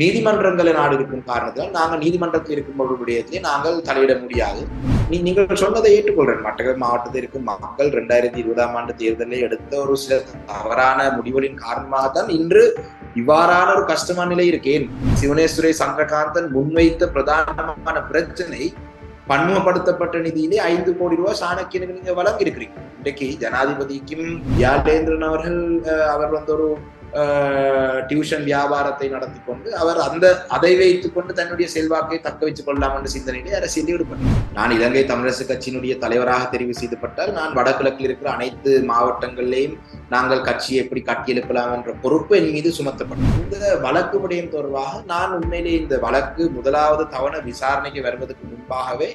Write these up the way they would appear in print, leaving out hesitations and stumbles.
நீதிமன்றங்களை நாடு இருக்கும் காரணத்தால் நாங்கள் நீதிமன்றத்தில் இருக்கும் விடயத்திலே நாங்கள் தலையிட முடியாது. நீங்கள் சொன்னதை ஏற்றுக்கொள்றேன். மட்டக்களப்பு மாவட்டத்தில் இருக்கும் மக்கள் 2020ஆம் ஆண்டு தேர்தலில் எடுத்த ஒரு சில தவறான முடிவுகளின் காரணமாகத்தான் இன்று இவ்வாறான ஒரு கஷ்டமான நிலை இருக்கேன். சிவனேஸ்வரை சந்திரகாந்தன் முன்வைத்த பிரதானமான பிரச்சனை பன்முகப்படுத்தப்பட்ட நிதியிலே 5 கோடி ரூபாய் சாணக்கியனுக்கு நீங்க வழங்கி இருக்கிறீங்க. இன்றைக்கு ஜனாதிபதிக்கும் வியாழேந்திரன் அவர் ஒரு டியூஷன் வியாபாரத்தை நடத்தி கொண்டு அவர் அதை வைத்துக் கொண்டு தன்னுடைய செல்வாக்கை தக்க வச்சுக் கொள்ளலாம் என்ற சிந்தனையிலே அரசியல் ஈடுபட்டார். நான் இலங்கை தமிழரசு கட்சியினுடைய தலைவராக தெரிவு செய்யப்பட்டால் நான் வடகிழக்கில் இருக்கிற அனைத்து மாவட்டங்களிலேயும் நாங்கள் கட்சியை எப்படி கட்டியெழுப்பலாம் என்ற பொறுப்பு என் மீது சுமத்தப்பட்டது. இந்த வழக்கு விடயம் தொடர்பாக நான் உண்மையிலே இந்த வழக்கு முதலாவது தவணை விசாரணைக்கு வருவதற்கு முன்பாகவே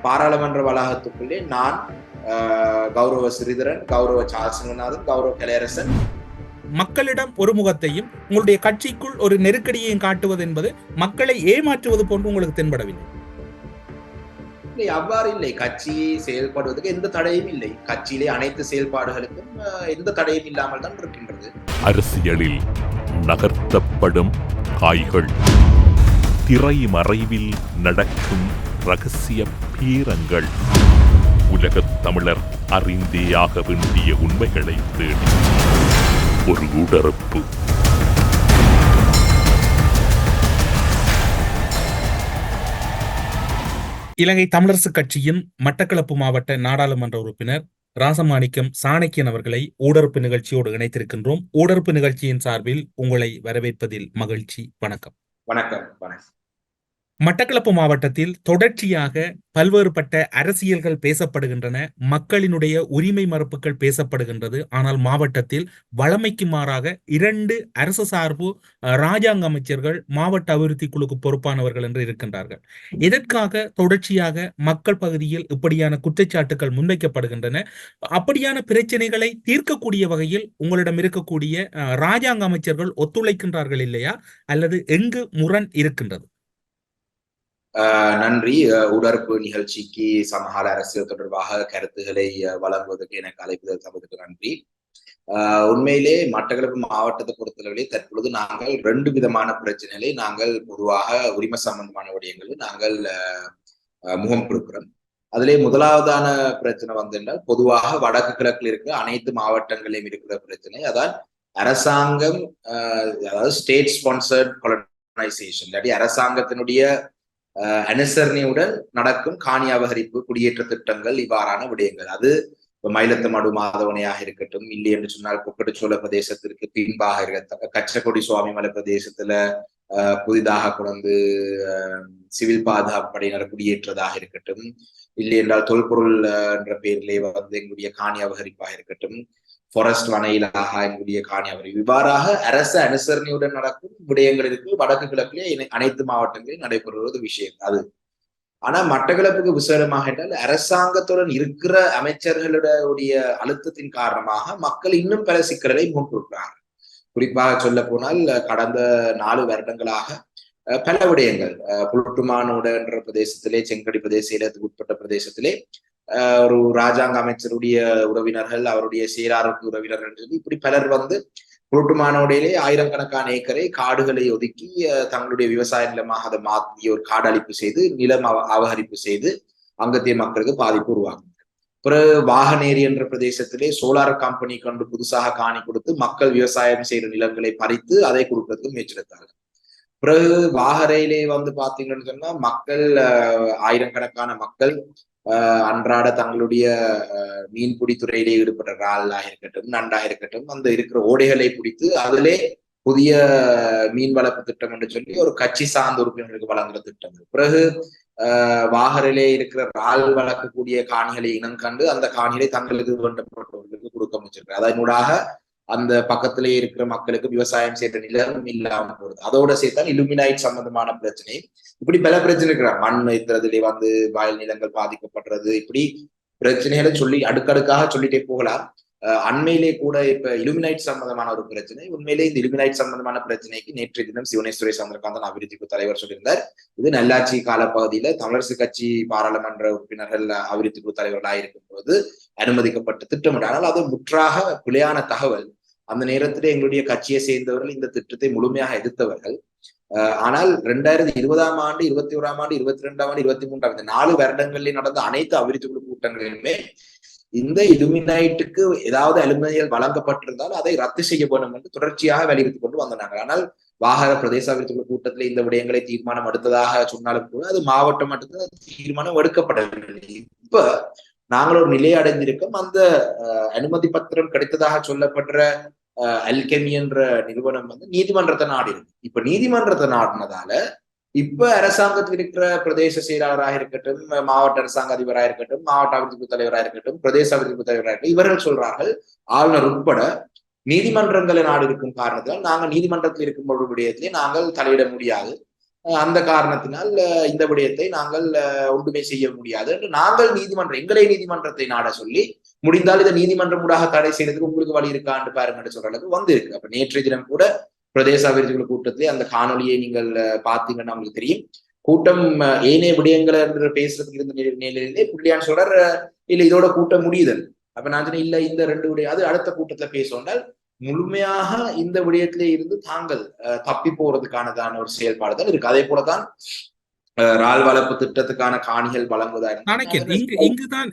பாராளுமன்ற வளாகத்துக்குள்ளே நான், கௌரவ ஸ்ரீதரன், கௌரவ சார்சிங்கநாதன், கௌரவ கலையரசன் மக்களிடம் ஒரு முகத்தையும் உங்களுடைய கட்சிக்குள் ஒரு நெருக்கடியையும் காட்டுவது என்பது மக்களை ஏமாற்றுவது போன்று உங்களுக்கு தென்படவில்லை? அவ்வாறு இல்லை. கட்சி செயல்படுவதற்கு எந்த தடையும் இல்லை. கட்சியிலே அனைத்து செயல்பாடுகளுக்கும் எந்த தடையும் இல்லாமல் தான் இருக்கின்றது. அரசியலில் நகர்த்தப்படும் காய்கள், திரை மறைவில் நடக்கும் ரகசிய பீரங்கள், உலகத் தமிழர் அறிந்தேயாக வேண்டிய உண்மைகளை தேடி ஒரு உடறுப்பு. இலங்கை தமிழரசு கட்சியின் மட்டக்களப்பு மாவட்ட நாடாளுமன்ற உறுப்பினர் ராசமாணிக்கம் சாணக்கியன் அவர்களை ஊடறுப்பு நிகழ்ச்சியோடு இணைத்திருக்கின்றோம். ஊடறுப்பு நிகழ்ச்சியின் சார்பில் உங்களை வரவேற்பதில் மகிழ்ச்சி. வணக்கம். வணக்கம். வணக்கம். மட்டக்களப்பு மாவட்டத்தில் தொடர்ச்சியாக பல்வேறுபட்ட அரசியல்கள் பேசப்படுகின்றன, மக்களினுடைய உரிமை மறுப்புகள் பேசப்படுகின்றது. ஆனால் மாவட்டத்தில் வழமைக்கு மாறாக 2 அரசு சார்பு ராஜாங்க அமைச்சர்கள் மாவட்ட அபிவிருத்தி குழுக்கு பொறுப்பானவர்கள் என்று இருக்கின்றார்கள். எதற்காக தொடர்ச்சியாக மக்கள் பகுதியில் இப்படியான குற்றச்சாட்டுகள் முன்வைக்கப்படுகின்றன? அப்படியான பிரச்சனைகளை தீர்க்கக்கூடிய வகையில் உங்களிடம் இருக்கக்கூடிய ராஜாங்க அமைச்சர்கள் ஒத்துழைக்கின்றார்கள் இல்லையா, அல்லது எங்கு முரண் இருக்கின்றது? நன்றி. உடற்பு நிகழ்ச்சிக்கு சமகால அரசியல் தொடர்பாக கருத்துக்களை வழங்குவதற்கு எனக்கு அழைப்புதல் தந்ததுக்கு நன்றி. உண்மையிலே மட்டக்களப்பு மாவட்டத்தை பொறுத்தளவிலே தற்பொழுது நாங்கள் 2 விதமான பிரச்சனைகளை நாங்கள் பொதுவாக உரிமை சம்பந்தமான விடயங்களில் நாங்கள் முகம் கொடுக்கிறோம். அதிலே முதலாவதான பிரச்சனை என்றால் பொதுவாக வடக்கு கிழக்கில் இருக்கிற அனைத்து மாவட்டங்களிலும் இருக்கிற பிரச்சனை. அதான் அரசாங்கம், அதாவது ஸ்டேட் ஸ்பான்சர்ட் கொலனைசேஷன், இல்லாட்டி அரசாங்கத்தினுடைய அனுசரணையுடன் நடக்கும் காணி அபகரிப்பு, குடியேற்ற திட்டங்கள், இவ்வாறான விடயங்கள். அது மயிலத்தமடு மாதவனையாக இருக்கட்டும், இல்லை என்று சொன்னால் பொக்கட்டுச்சோழ பிரதேசத்திற்கு பின்பாக இருக்க கச்சக்கொடி சுவாமி மலை பிரதேசத்துல புதிதாக கொண்டு சிவில் பாதுகாப்பு படையினர் குடியேற்றதாக இருக்கட்டும், இல்லை என்றால் தொல்பொருள் என்ற பெயரிலே எங்களுடைய காணி அபகரிப்பாக இருக்கட்டும், ஃபாரஸ்ட் வனையிலாக எங்களுடைய காணி அபகரிப்பு, இவ்வாறாக அரசு அனுசரணையுடன் நடக்கும் விடயங்களுக்கு வடக்கு கிழக்கிலே அனைத்து மாவட்டங்களிலும் நடைபெறுவது விஷயம் அது. ஆனா மட்டக்களப்புக்கு விசேடமாக என்றால் அரசாங்கத்துடன் இருக்கிற அமைச்சர்களுடைய அழுத்தத்தின் காரணமாக மக்கள் இன்னும் பல சிக்கல்களை முன்கொடுக்கிறார்கள். குறிப்பாக சொல்ல போனால் கடந்த 4 வருடங்களாக பல விடயங்கள் புலுட்டுமானோட என்ற பிரதேசத்திலே, செங்கடி பிரதேச செயலகத்துக்கு உட்பட்ட பிரதேசத்திலே ஒரு ராஜாங்க அமைச்சருடைய உறவினர்கள், அவருடைய செயலாளருக்கு உறவினர்கள் சொல்லி இப்படி பலர் புலுட்டுமானோடையிலே ஆயிரக்கணக்கான ஏக்கரை காடுகளை ஒதுக்கி தங்களுடைய விவசாய நிலமாக அதை மாற்றி ஒரு காடு அழிப்பு செய்து நிலம் அபகரிப்பு செய்து அங்கத்திய மக்களுக்கு பாதிப்பு உருவாகும். பிறகு வாகனேரி என்ற பிரதேசத்திலே சோலார் கம்பெனி கொண்டு புதுசாக காணி கொடுத்து மக்கள் விவசாயம் செய்கிற நிலங்களை பறித்து அதை கொடுக்கறதுக்கு முயற்சித்தார்கள். பிறகு வாகரையிலே பாத்தீங்கன்னு சொன்னா மக்கள், ஆயிரக்கணக்கான மக்கள் அன்றாட தங்களுடைய மீன்பிடி துறையிலே ஈடுபட்ட இறாலாக இருக்கட்டும், நண்டாக இருக்கட்டும், அந்த இருக்கிற ஓடைகளை பிடித்து அதிலே புதிய மீன் வளர்ப்பு திட்டம் என்று சொல்லி ஒரு கட்சி சார்ந்த உறுப்பினர்களுக்கு வழங்குற திட்டம். பிறகு வாகரிலே இருக்கிற இறால் வளர்க்கக்கூடிய காணிகளை இனம் கண்டு அந்த காணிகளை தங்களுக்கு வேண்டப்பட்டவர்களுக்கு கொடுக்க முடிச்சிருக்காரு. அதனூடாக அந்த பக்கத்திலே இருக்கிற மக்களுக்கு விவசாயம் செய்யற நிலம் இல்லாம போறது. அதோட சேர்த்தால் இலுமினைட் சம்பந்தமான பிரச்சனை, இப்படி பல பிரச்சனை இருக்கிற மண் வைக்கிறதுலே வயல் நிலங்கள் பாதிக்கப்படுறது, இப்படி பிரச்சனைகளை சொல்லி அடுக்கடுக்காக சொல்லிட்டே போகலாம். அண்மையிலே கூட இப்ப இலுமினைட் சம்பந்தமான ஒரு பிரச்சனை. உண்மையிலே இந்த இலுமினைட் சம்பந்தமான பிரச்சனைக்கு நேற்றைய தினம் சிவனேஸ்வரை சந்திரகாந்தன் அபிவிருத்தி தலைவர் சொல்லியிருந்தார். இது நல்லாட்சி காலப்பகுதியில தமிழரசு கட்சி பாராளுமன்ற உறுப்பினர்கள் அபிவிருத்தி குழு தலைவர்களாக இருக்கும் போது அனுமதிக்கப்பட்ட திட்டம். ஆனால் அது முற்றாக பிழையான தகவல். அந்த நேரத்திலே எங்களுடைய கட்சியை சேர்ந்தவர்கள் இந்த திட்டத்தை முழுமையாக எதிர்த்தவர்கள். ஆனால் 2020ஆம் ஆண்டு, 21ஆம் ஆண்டு, 22ஆம் ஆண்டு, 23ஆம் இந்த 4 வருடங்களில் நடந்த அனைத்து அபிவிருத்தி குழு கூட்டங்களிலுமே இந்த இலுமினைட்டுக்கு ஏதாவது அலுமினியல் வழங்கப்பட்டிருந்தால் அதை ரத்து செய்ய வேண்டும் என்று தொடர்ச்சியாக வலியுறுத்திக் கொண்டு வந்தாங்க. ஆனால் வாகர பிரதேச அபிவிருத்தி குழு கூட்டத்தில் இந்த விடயங்களை தீர்மானம் எடுத்ததாக சொன்னாலும் கூட அது மாவட்ட மட்டத்தில் தீர்மானம் எடுக்கப்படவில்லை. இப்ப நாங்கள் ஒரு நிலையை அடைந்திருக்கோம். அந்த அனுமதி பத்திரம் கிடைத்ததாக சொல்லப்படுற அல்கெமி என்ற நிறுவனம் நீதிமன்றத்தை நாடி இருக்கு. இப்ப நீதிமன்றத்தை நாடினதால இப்ப அரசாங்கத்தில் இருக்கிற பிரதேச செயலாளராக இருக்கட்டும், மாவட்ட அரசாங்க அதிபராக இருக்கட்டும், மாவட்ட அபிவிருத்தி தலைவராக இருக்கட்டும், பிரதேச அபிவிருத்தி தலைவராக இருக்கட்டும், இவர்கள் சொல்றார்கள் ஆளுநர் உட்பட நீதிமன்றங்களை நாடு இருக்கும் காரணத்தினால் நாங்கள் நீதிமன்றத்தில் இருக்கும் ஒரு விடயத்திலே நாங்கள் தலையிட முடியாது, அந்த காரணத்தினால் இந்த விடயத்தை நாங்கள் ஒன்றுமே செய்ய முடியாது என்று நாங்கள் எங்களை நீதிமன்றத்தை நாட சொல்லி முடிந்தால் இதை நீதிமன்றம் ஊடாக தடை செய்யறதுக்கு உங்களுக்கு வழி இருக்கான்னு பாருங்கன்னு சொல்ற அளவுக்கு வந்திருக்கு. அப்ப நேற்றைய தினம் கூட பிரதேச அபிவிருத்தி கூட்டத்திலே அந்த காணொலியை நீங்கள் பார்த்தீங்கன்னா உங்களுக்கு தெரியும். கூட்டம் ஏனைய விடயங்களை பேசுறதுக்கு இருந்த நிலையிலே புள்ளியான் சொல்றார் இல்ல இதோட கூட்டம் முடியுதல். அப்ப நான் சொன்னேன் இல்ல இந்த 2 விடயம் அது அடுத்த கூட்டத்துல பேசுவதால் முழுமையாக இந்த விடயத்திலே இருந்து தாங்கள் தப்பி போறதுக்கானதான ஒரு செயல்பாடு தான் இருக்கு. அதே போலதான் ரால் வளர்ப்பு திட்டத்துக்கான காணிகள் வழங்குவதா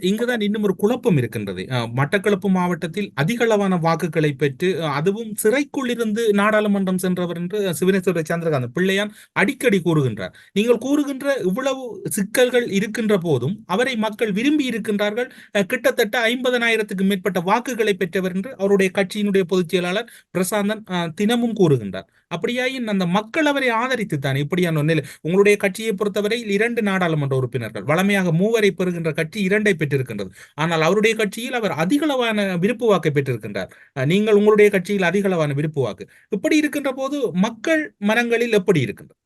இங்குதான் இன்னும் ஒரு குழப்பம் இருக்கின்றது. மட்டக்களப்பு மாவட்டத்தில் அதிகளவான வாக்குகளை பெற்று அதுவும் சிறைக்குள் இருந்து நாடாளுமன்றம் சென்றவர் என்று சிவனேஸ்வர சந்திரகாந்தன் பிள்ளையான் அடிக்கடி கூறுகின்றார். நீங்கள் கூறுகின்ற இவ்வளவு சிக்கல்கள் இருக்கின்ற போதும் அவரை மக்கள் விரும்பி இருக்கின்றார்கள். கிட்டத்தட்ட 50,000க்கு மேற்பட்ட வாக்குகளை பெற்றவர் என்று அவருடைய கட்சியினுடைய பொதுச் செயலாளர் பிரசாந்தன் தினமும் கூறுகின்றார். அப்படியாயின் அந்த மக்கள் அவரை ஆதரித்து தான் இப்படியான நிலை. உங்களுடைய கட்சியை பொறுத்தவரையில் 2 நாடாளுமன்ற உறுப்பினர்கள், வளமையாக 3 பெறுகின்ற கட்சி 2 பெற்றிருக்கின்றது. ஆனால் அவருடைய கட்சியில் அவர் அதிகளவான விருப்பு வாக்கை பெற்றிருக்கின்றார். நீங்கள் உங்களுடைய கட்சியில் அதிகளவான விருப்பு வாக்கு. இப்படி இருக்கின்ற போது மக்கள் மனங்களில் எப்படி இருக்கின்றது?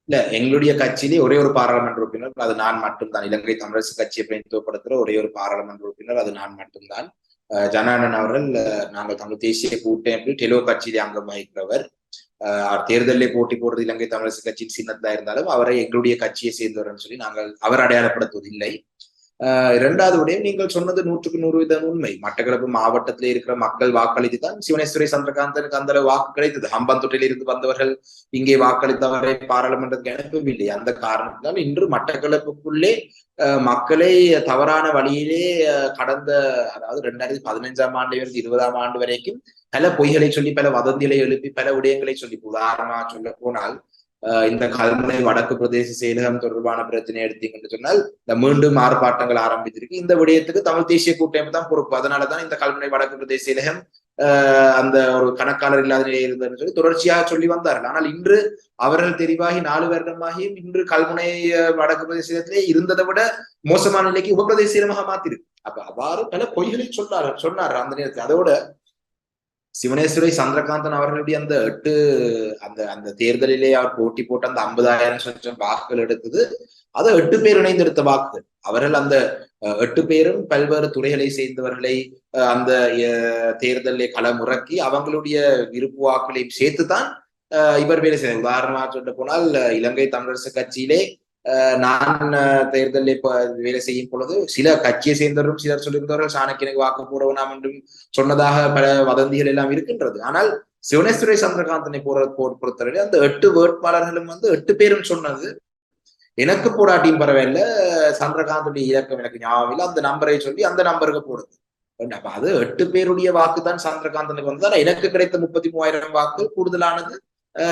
இல்ல எங்களுடைய கட்சியிலே ஒரே ஒரு பாராளுமன்ற உறுப்பினர், அது நான் மட்டும்தான். இலங்கை தமிழரசு கட்சியை பிரதிநிதித்துவப்படுத்துகிற ஒரே ஒரு பாராளுமன்ற உறுப்பினர், அது நான் மட்டும்தான். ஜனார்தன் அவர்கள் நாங்கள் தமிழ் தேசிய கூட்டமைப்பில் டெலோ கட்சியிலே அங்கம் வகிக்கிறவர். தேர்தலிலே போட்டி போடுறது இலங்கை தமிழரசு கட்சியின் சின்னத்தா இருந்தாலும் அவரை எங்களுடைய கட்சியை சேர்ந்தவர் சொல்லி நாங்கள் அவர் அடையாளப்படுத்துவதில்லை. 2வது விடயம் நீங்கள் சொன்னது 100% உண்மை. மட்டக்களப்பு மாவட்டத்திலே இருக்கிற மக்கள் வாக்களித்து தான் சிவனேஸ்வரி சந்திரகாந்தனுக்கு அந்த வாக்கு கிடைத்தது. ஹம்பந்தொட்டில் இருந்து வந்தவர்கள் இங்கே வாக்களித்தவரை பாராளுமன்றத்துக்கு அனுப்பவில்லை. அந்த காரணத்தினால் இன்று மட்டக்களப்புக்குள்ளே மக்களை தவறான வழியிலே கடந்த அதாவது 2015ஆம் ஆண்டு 2020ஆம் ஆண்டு வரைக்கும் பல பொய்களை சொல்லி பல வதந்திகளை எழுப்பி பல விடயங்களை சொல்லி உதாரணமா சொல்ல போனால் இந்த கல்முனை வடக்கு பிரதேச செயலகம் தொடர்பான பிரச்சனை எடுத்தீங்கன்னு சொன்னால் இந்த மீண்டும் ஆர்ப்பாட்டங்கள் ஆரம்பித்திருக்கு. இந்த விடயத்துக்கு தமிழ் தேசிய கூட்டமைப்பு தான் பொறுப்பு. அதனாலதான் இந்த கல்முனை வடக்கு பிரதேச செயலகம் அந்த ஒரு கணக்காளர் இல்லாத நிலையில் இருந்ததுன்னு சொல்லி தொடர்ச்சியாக சொல்லி வந்தார்கள். ஆனால் இன்று அவர்கள் தெரிவாகி 4 வருடமாகியும் இன்று கல்முனை வடக்கு பிரதேசத்திலே இருந்ததை விட மோசமான நிலைக்கு உபப்பிரதேச செயலமாக மாத்திருக்கு. அப்ப அவ்வாறு பல பொய்களை சொன்னார் அந்த நேரத்தில். அதோட சிவனேஸ்வரி சந்திரகாந்தன் அவர்களுடைய அந்த தேர்தலிலே அவர் போட்டி போட்டு அந்த 50,000 வாக்குகள் எடுத்தது அது 8 பேர் இணைந்தெடுத்த வாக்குகள். அவர்கள் அந்த 8 பேரும் பல்வேறு துறைகளை சேர்ந்தவர்களை அந்த தேர்தலிலே களமுறக்கி அவங்களுடைய விருப்பு வாக்குகளையும் சேர்த்துதான் இவர் வேலை செய்தார். உதாரணமாக சொல்ல போனால் இலங்கை தமிழரசு கட்சியிலே நான் தேர்தலில் வேலை செய்யும் பொழுது சில கட்சியை சேர்ந்தவரும் சிலர் சொல்லியிருந்தவர்கள் சாணக்கியனுக்கு வாக்கு போட வேண்டாம் என்றும் சொன்னதாக பல வதந்திகள் எல்லாம் இருக்கின்றது. ஆனால் சிவனேஸ்வரி சந்திரகாந்தனை பொறுத்தவரை அந்த 8 வேட்பாளர்களும் 8 பேரும் சொன்னது எனக்கு போராட்டியும் பரவாயில்ல, சந்திரகாந்துடைய இலக்கம் எனக்கு ஞாபகம் இல்லை, அந்த நம்பரை சொல்லி அந்த நம்பருக்கு போடுது. அப்ப அது 8 பேருடைய வாக்கு தான் சந்திரகாந்தனுக்கு வந்தது. எனக்கு கிடைத்த 33,000 வாக்கு கூடுதலானது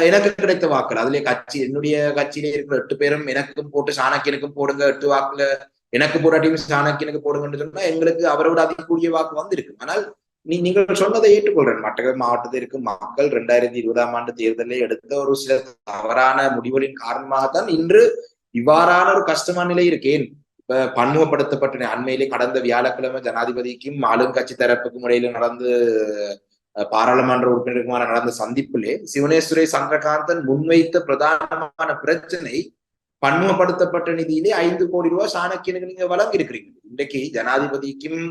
எனக்கு கிடைத்த வாக்கள். அதுல என்னுடைய கட்சியிலே இருக்கிற 8 பேரும் எனக்கும் போட்டு சாணக்கியனுக்கும் போடுங்க, 8 வாக்குல எனக்கு போராட்டியும் சாணக்கியனுக்கு போடுங்கன்னு சொன்னா எங்களுக்கு அவரோட அதிகூடிய வாக்கு வந்திருக்கு. ஆனால் நீங்கள் சொன்னதை ஏற்றுக்கொள்றேன். மட்டக்களப்பு மாவட்டத்தில் இருக்கும் மக்கள் 2020ஆம் ஆண்டு தேர்தலில் எடுத்த ஒரு சில தவறான முடிவுகளின் காரணமாகத்தான் இன்று இவ்வாறான ஒரு கஷ்டமான நிலை இருக்கேன். இப்ப பன்முகப்படுத்தப்பட்ட அண்மையிலே கடந்த வியாழக்கிழமை ஜனாதிபதிக்கும் ஆளுங்கட்சி தரப்புக்கும் இடையில நடந்து பாராளுமன்ற உறுப்பினருக்குமான நடந்த சந்திப்பிலே சிவனேஸ்வரி சந்திரகாந்தன் முன்வைத்த பிரதானமான பிரச்சனை பன்முகப்படுத்தப்பட்ட நிதியிலே 5 கோடி ரூபாய் சாணக்கியனுக்கு நீங்க வழங்கி இருக்கிறீங்க. இன்றைக்கு ஜனாதிபதிக்கும்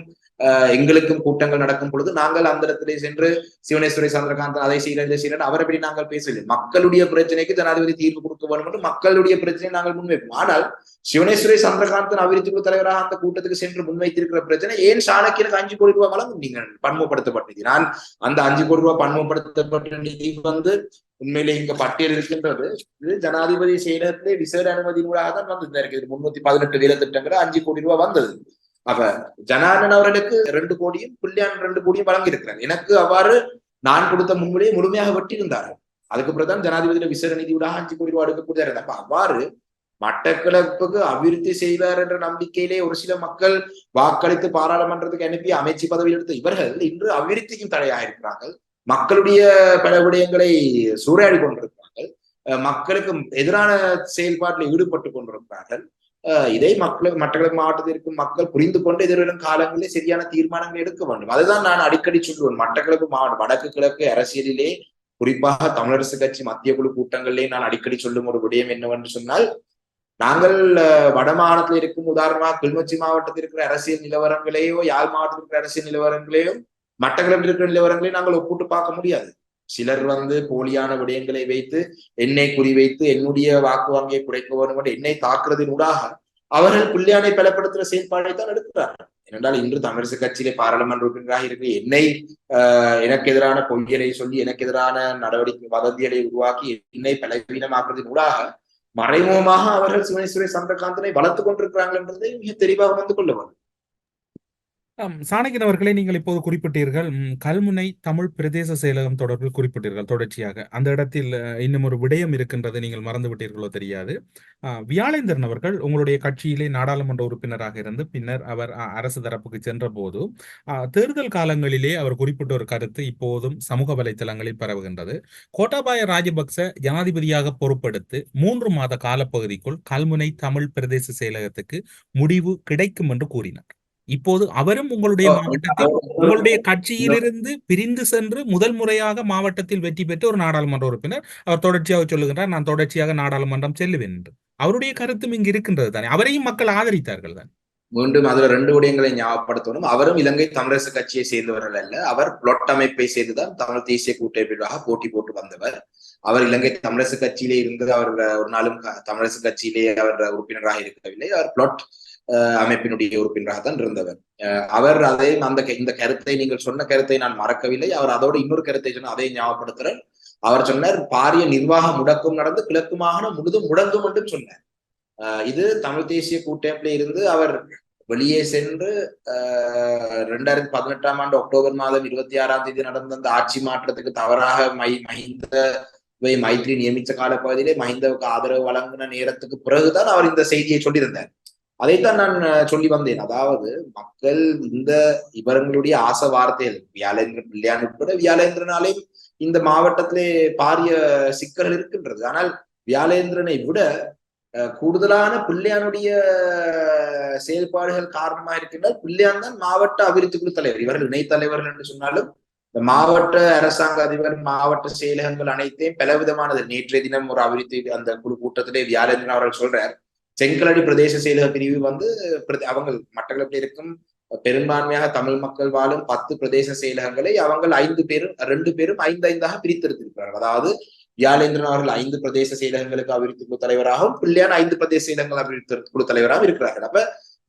எங்களுக்கும் கூட்டங்கள் நடக்கும் பொழுது நாங்கள் அந்த இடத்திலே சென்று சிவனேஸ்வரி சந்திரகாந்தன் அதை செய்யற இதை செய்யற அவரை பற்றி நாங்கள் பேசவில்லை. மக்களுடைய பிரச்சனைக்கு ஜனாதிபதி தீர்வு கொடுக்க வேண்டும் என்று மக்களுடைய பிரச்சனை நாங்கள் முன்வைப்போம். ஆனால் சிவனேஸ்வரி சந்திரகாந்தன் அபிவிருத்தி குழு தலைவராக அந்த கூட்டத்துக்கு சென்று முன்வைத்திருக்கிற பிரச்சனை ஏன் சாணக்கியனுக்கு 5 கோடி ரூபாய் வழங்கும் நீங்கள் பன்முகப்படுத்தப்பட்டது. நான் அந்த 5 கோடி ரூபாய் பன்முகப்படுத்தப்பட்ட நிதி உண்மையிலே இங்க பட்டியல் இருக்கின்றது. இது ஜனாதிபதி செயலகத்திலே விசேட அனுமதியூடாக தான் வந்தது. இருக்குது 318 வேலை திட்டங்கள் 5 கோடி ரூபாய் வந்தது. அப்ப ஜனார்தன் அவர்களுக்கு 2 கோடியும் புள்ளியான் 2 கோடியும் வழங்கி இருக்கிறார். எனக்கு அவ்வாறு நான் கொடுத்த முன்மொழியை முழுமையாக வெட்டியிருந்தார்கள். அதுக்கப்புறம் தான் ஜனாதிபதியில விசேட நிதியூடாக 5 கோடி ரூபாய் எடுக்கக்கூடியது. அப்ப அவ்வாறு மட்டக்களப்புக்கு அபிவிருத்தி செய்வார் என்ற நம்பிக்கையிலே ஒரு சில மக்கள் வாக்களித்து பாராளுமன்றத்துக்கு அனுப்பி அமைச்சு பதவியில் எடுத்த இவர்கள் இன்று அபிவிருத்திக்கும் தடையாக இருக்கிறார்கள். மக்களுடைய பல விடயங்களை சூறையாடி கொண்டிருக்கிறார்கள். மக்களுக்கு எதிரான செயல்பாட்டில் ஈடுபட்டு கொண்டிருக்கிறார்கள். இதை மட்டக்களப்பு மாவட்டத்தில் இருக்கும் மக்கள் புரிந்து கொண்டு எதிர்வரும் காலங்களிலே சரியான தீர்மானங்கள் எடுக்க வேண்டும். அதுதான் நான் அடிக்கடி சொல்லுவேன். மட்டக்களப்பு மாவட்டம் வடக்கு கிழக்கு அரசியலிலே குறிப்பாக தமிழரசு கட்சி மத்திய குழு கூட்டங்களிலே நான் அடிக்கடி சொல்லும் ஒரு விடயம் என்னவென்று சொன்னால், நாங்கள் வடமாகாணத்தில் இருக்கும் உதாரணமாக கிளிநொச்சி மாவட்டத்தில் இருக்கிற அரசியல் நிலவரங்களையோ யாழ் மாவட்டத்தில் இருக்கிற அரசியல் நிலவரங்களையோ மட்டக்களப்பில் இருக்கிற நிலவரங்களையும் நாங்கள் ஒப்பிட்டு பார்க்க முடியாது. சிலர் போலியான விடயங்களை வைத்து என்னை குறிவைத்து என்னுடைய வாக்கு வங்கியை குறைக்க வேண்டும் என்று என்னை தாக்குறதினூடாக அவர்கள் புள்ளியானை பலப்படுத்துகிற செயல்பாடை தான் எடுக்கிறார்கள். ஏனென்றால் இன்று தமிழரசு கட்சியிலே பாராளுமன்ற உறுப்பினராக இருக்கிற என்னை எனக்கு எதிரான பொய்யலை சொல்லி எனக்கு எதிரான நடவடிக்கை வதந்திகளை உருவாக்கி என்னை பலவீனமாக்குறதினூடாக மறைமுகமாக அவர்கள் சிவனேஸ்வரி சந்திரகாந்தனை வளர்த்து கொண்டிருக்கிறார்கள் என்பதை மிக தெளிவாக உணர்ந்து கொள்ள வேண்டும். சாணக்கியன் அவர்களை நீங்கள் இப்போது குறிப்பிட்டீர்கள். கல்முனை தமிழ் பிரதேச செயலகம் தொடர்பில் குறிப்பிட்டீர்கள் தொடர்ச்சியாக. அந்த இடத்தில் இன்னும் ஒரு விடயம் இருக்கின்றது, நீங்கள் மறந்து விட்டீர்களோ தெரியாது. வியாழேந்திரன் அவர்கள் உங்களுடைய கட்சியிலே நாடாளுமன்ற உறுப்பினராக இருந்து பின்னர் அவர் அரசு தரப்புக்கு சென்ற போது தேர்தல் காலங்களிலே அவர் குறிப்பிட்ட ஒரு கருத்து இப்போதும் சமூக வலைத்தளங்களில் பரவுகின்றது. கோட்டாபாய ராஜபக்ச ஜனாதிபதியாக பொறுப்பெடுத்து 3 மாத காலப்பகுதிக்குள் கல்முனை தமிழ் பிரதேச செயலகத்துக்கு முடிவு கிடைக்கும் என்று கூறினார். இப்போது அவரும் உங்களுடைய மாவட்டத்தில் உங்களுடைய கட்சியிலிருந்து பிரிந்து சென்று முதல் முறையாக மாவட்டத்தில் வெற்றி பெற்ற ஒரு நாடாளுமன்ற உறுப்பினர். அவர் தொடர்ச்சியாக சொல்லுகின்றார், நான் தொடர்ச்சியாக நாடாளுமன்றம் செல்லுவேன் என்று. அவருடைய கருத்தும் இங்கு இருக்கின்றது தானே. அவரையும் மக்கள் ஆதரித்தார்கள் தான். மீண்டும் அதுல 2 விடயங்களை ஞாபகப்படுத்தணும். அவரும் இலங்கை தமிழரசு கட்சியை சேர்ந்தவர்கள் அல்ல. அவர் பிளாட் அமைப்பை செய்துதான் தமிழ் தேசிய கூட்டமைப்பாக போட்டி போட்டு வந்தவர். அவர் இலங்கை தமிழரசு கட்சியிலே இருந்து அவர் ஒரு நாளும் தமிழரசு கட்சியிலே அவர் உறுப்பினராக இருக்கவில்லை. அவர் பிளாட் அமைப்பினுடைய உறுப்பினராக தான் இருந்தவர். அவர் அதே இந்த கருத்தை நீங்கள் சொன்ன கருத்தை நான் மறக்கவில்லை. அவர் அதோட இன்னொரு கருத்தை சொன்ன அதை ஞாபகப்படுத்துறேன். அவர் சொன்னார், பாரிய நிர்வாக முடக்கம் நடந்து கிழக்கு மாகாணம் முழுதும் முடங்கும் என்று சொன்னார். இது தமிழ் தேசிய கூட்டமைப்பில இருந்து அவர் வெளியே சென்று 2018ஆம் ஆண்டு அக்டோபர் மாதம் 26ஆம் தேதி நடந்த அந்த ஆட்சி மாற்றத்துக்கு தவறாக மைத்ரி நியமித்த காலப்பகுதியிலே மஹிந்தவுக்கு ஆதரவு வழங்கின நேரத்துக்கு பிறகுதான் அவர் இந்த செய்தியை சொல்லியிருந்தார். அதைத்தான் நான் சொல்லி வந்தேன். அதாவது மக்கள் இவர்களுடைய ஆசை வார்த்தைகள் வியாழேந்திரன் பிள்ளையான் உட்பட வியாழேந்திரனாலே இந்த மாவட்டத்திலே பாரிய சிக்கல்கள் இருக்கின்றது. ஆனால் வியாழேந்திரனை விட கூடுதலான பிள்ளையானுடைய செயல்பாடுகள் காரணமாக இருக்கின்றால் பிள்ளையான் தான் மாவட்ட அபிவிருத்தி குழு தலைவர். இவர்கள் இணைத்தலைவர்கள் என்று சொன்னாலும் இந்த மாவட்ட அரசாங்க அதிபர் மாவட்ட செயலகங்கள் அனைத்தையும் பலவிதமானது. நேற்றைய தினம் ஒரு அபிவிருத்தி அந்த குழு கூட்டத்திலே வியாழேந்திரன் அவர்கள் சொல்றார், செங்கலடி பிரதேச செயலக பிரிவு அவங்க மட்டக்களப்பில் இருக்கும் பெரும்பான்மையாக தமிழ் மக்கள் வாழும் 10 பிரதேச செயலகங்களை அவங்க 2 பேரும் 5 பிரித்தெடுத்திருக்கிறார்கள். அதாவது வியாழேந்திரன் அவர்கள் 5 பிரதேச செயலகங்களுக்கு அபிவிருத்தி குழு தலைவராகவும் பிள்ளையான் 5 பிரதேச செயலகங்கள் அபிவிருத்தி குழு தலைவராகவும் இருக்கிறார்கள். அப்ப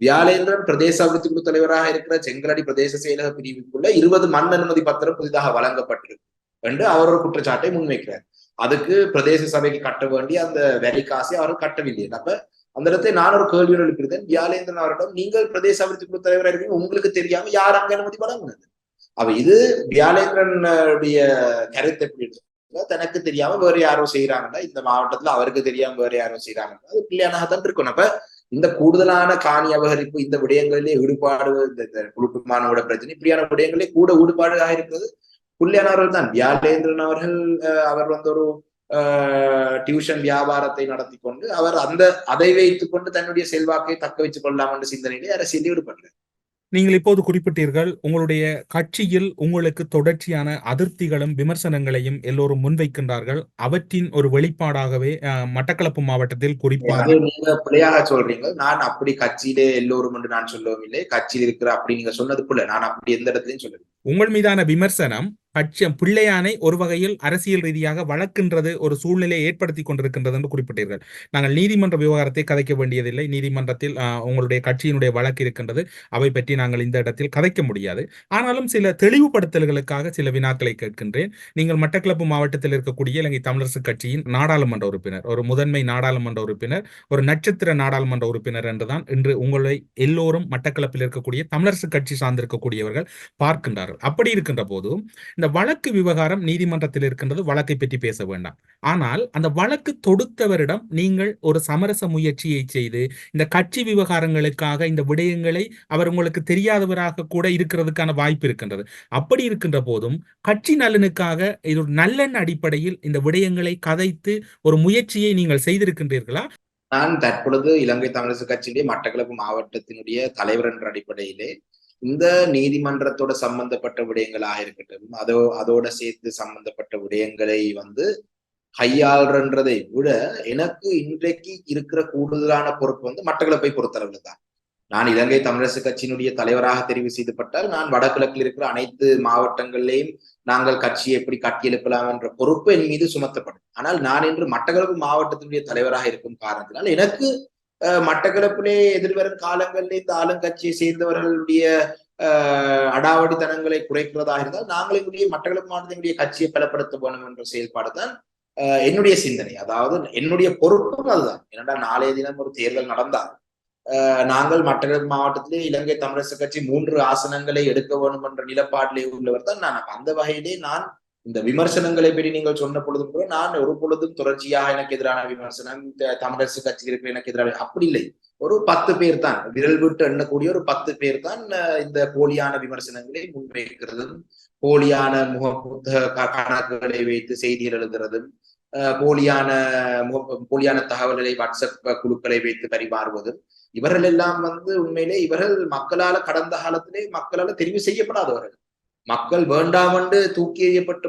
வியாழேந்திரன் பிரதேச அபிவிருத்தி குழு தலைவராக இருக்கிற செங்கலடி பிரதேச செயலக பிரிவுக்குள்ள 20 மண் அனுமதி பத்திரம் புதிதாக வழங்கப்பட்டிருக்கு என்று அவர் ஒரு குற்றச்சாட்டை முன்வைக்கிறார். அதுக்கு பிரதேச சபைக்கு கட்ட வேண்டிய அந்த வரி காசை அவர் கட்டவில்லை. அப்ப அந்த இடத்தை நான் ஒரு கேள்வி எழுப்பியிருந்தேன் வியாழேந்திரன் அவரிடம், நீங்கள் பிரதேச அபிவிருத்தி குழு தலைவராக இருக்கீங்க, உங்களுக்கு தெரியாம யார் அங்க அனுமதி வழங்கினது? அப்ப இது வியாழேந்திரனுடைய கருத்து எப்படி இருக்கு? தனக்கு தெரியாம வேற யாரோ செய்யறாங்கன்னா, இந்த மாவட்டத்துல அவருக்கு தெரியாம வேற யாரோ செய்யறாங்கன்னா அது பிள்ளையானாகத்தான் இருக்கணும். அப்ப இந்த கூடுதலான காணி அபகரிப்பு இந்த விடயங்களிலே ஈடுபாடு, இந்த குழுமானோட பிரச்சனை இப்படியான விடயங்களே கூட ஈடுபாடு ஆயிருக்கிறது பிள்ளையானவர்கள் தான். வியாழேந்திரன் அவர்கள் அவர் ஒரு டியூஷன் வியாபாரத்தை நடத்தி கொண்டு அவர் அதை வைத்துக் கொண்டு தன்னுடைய செல்வாக்கை தக்க வச்சுக் கொள்ளலாம் என்ற சிந்தனையிலே அரசியல் ஈடுபடுறார். நீங்கள் இப்போது குறிப்பிட்டீர்கள், உங்களுடைய கட்சியில் உங்களுக்கு தொடர்ச்சியான அதிருப்திகளும் விமர்சனங்களையும் எல்லோரும் முன்வைக்கின்றார்கள். அவற்றின் ஒரு வெளிப்பாடாகவே மட்டக்களப்பு மாவட்டத்தில் குறிப்பாக அது நீங்க பிள்ளையாக சொல்றீங்க. நான் அப்படி கட்சியிலே எல்லோரும் என்று நான் சொல்லவும் இல்லை. கட்சியில் இருக்கிற அப்படி நீங்க சொன்னதுக்குள்ள நான் அப்படி எந்த இடத்துலயும் சொல்லல. உங்கள் மீதான விமர்சனம் பிள்ளையானை ஒரு வகையில் அரசியல் ரீதியாக வளர்க்கின்றது, ஒரு சூழ்நிலையை ஏற்படுத்தி கொண்டிருக்கின்றது என்று குறிப்பிட்டீர்கள். நாங்கள் நீதிமன்ற விவகாரத்தை கதைக்க வேண்டியதில்லை. நீதிமன்றத்தில் உங்களுடைய கட்சியினுடைய வழக்கு இருக்கின்றது. அவை பற்றி நாங்கள் இந்த இடத்தில் கதைக்க முடியாது. ஆனாலும் சில தெளிவுபடுத்தல்களுக்காக சில வினாக்களை கேட்கின்றேன். நீங்கள் மட்டக்களப்பு மாவட்டத்தில் இருக்கக்கூடிய இலங்கை தமிழரசு கட்சியின் நாடாளுமன்ற உறுப்பினர், ஒரு முதன்மை நாடாளுமன்ற உறுப்பினர், ஒரு நட்சத்திர நாடாளுமன்ற உறுப்பினர் என்றுதான் இன்று உங்களை எல்லோரும் மட்டக்களப்பில் இருக்கக்கூடிய தமிழரசு கட்சி சார்ந்திருக்கக்கூடியவர்கள் பார்க்கின்றார்கள். அப்படி இருக்கின்ற போதும் இந்த வழக்கு விவகாரம் நீதிமன்றத்தில் இருக்கின்றது, வழக்கை பற்றி பேச வேண்டாம். ஆனால் அந்த வழக்கு தொடுத்தவரிடம் நீங்கள் ஒரு சமரச முயற்சியை செய்து இந்த கட்சி விவகாரங்களுக்காக இந்த விடயங்களை அவர் உங்களுக்கு தெரியாதவராக கூட இருக்கிறதுக்கான வாய்ப்பு இருக்கின்றது. அப்படி இருக்கின்ற போதும் கட்சி நலனுக்காக இது ஒரு நல்லெண்ண அடிப்படையில் இந்த விடயங்களை கதைத்து ஒரு முயற்சியை நீங்கள் செய்திருக்கின்றீர்களா? நான் தற்பொழுது இலங்கை தமிழரசு கட்சியிலே மட்டக்களப்பு மாவட்டத்தினுடைய தலைவர் என்ற அடிப்படையிலே இந்த நீதிமன்றத்தோட சம்பந்தப்பட்ட விடயங்களாக இருக்கட்டும், அதோட சேர்த்து சம்பந்தப்பட்ட விடயங்களை கையாள்றதை விட எனக்கு இன்றைக்கு இருக்கிற கூடுதலான பொறுப்பு மட்டக்களப்பை பொறுத்தளவுல தான். நான் இலங்கை தமிழரசு கட்சியினுடைய தலைவராக தெரிவு செய்யப்பட்டால் நான் வடகிழக்கில் இருக்கிற அனைத்து மாவட்டங்களிலேயும் நாங்கள் கட்சியை எப்படி கட்டியெழுப்பலாம் என்ற பொறுப்பு என் மீது சுமத்தப்படும். ஆனால் நான் இன்று மட்டக்களப்பு மாவட்டத்தினுடைய தலைவராக இருக்கும் காரணத்தினால் எனக்கு மட்டக்களப்பிலே எதிர்வரும் காலங்களில் இந்த ஆளுங்கட்சியை சேர்ந்தவர்களுடைய அடாவடித்தனங்களை குறைக்கிறதாக இருந்தால் நாங்கள் எங்களுடைய மட்டக்களப்பு மாவட்டத்தினுடைய கட்சியை பலப்படுத்த வேணும் என்ற செயல்பாடு தான் என்னுடைய சிந்தனை. அதாவது என்னுடைய பொறுப்பும் அதுதான். ஏனென்றால் நாளைய தினம் ஒரு தேர்தல் நடந்தால் நாங்கள் மட்டக்களப்பு மாவட்டத்திலே இலங்கை தமிழரசு கட்சி 3 ஆசனங்களை எடுக்க வேண்டும் என்ற நிலப்பாட்டிலே உள்ளவர் தான் நான். அந்த வகையிலே நான் இந்த விமர்சனங்களை பற்றி நீங்கள் சொன்ன பொழுதும் கூட நான் ஒரு பொழுதும் தொடர்ச்சியாக எனக்கு எதிரான விமர்சனம் தமிழரசு கட்சிகளுக்கு எனக்கு எதிரான அப்படி இல்லை. ஒரு 10 பேர் தான், விரல் விட்டு எண்ணக்கூடிய ஒரு 10 பேர் தான் இந்த போலியான விமர்சனங்களை முன்வைக்கிறதும், போலியான முகப்புத்தக கணக்குகளை வைத்து செய்திகள் எழுதுறதும், போலியான தகவல்களை வாட்ஸ்அப் குழுக்களை வைத்து பரிமாறுவதும், இவர்கள் எல்லாம் உண்மையிலே இவர்கள் கடந்த காலத்திலே மக்களால் தெரிவு செய்யப்படாதவர்கள். மக்கள் வேண்டாம் என்று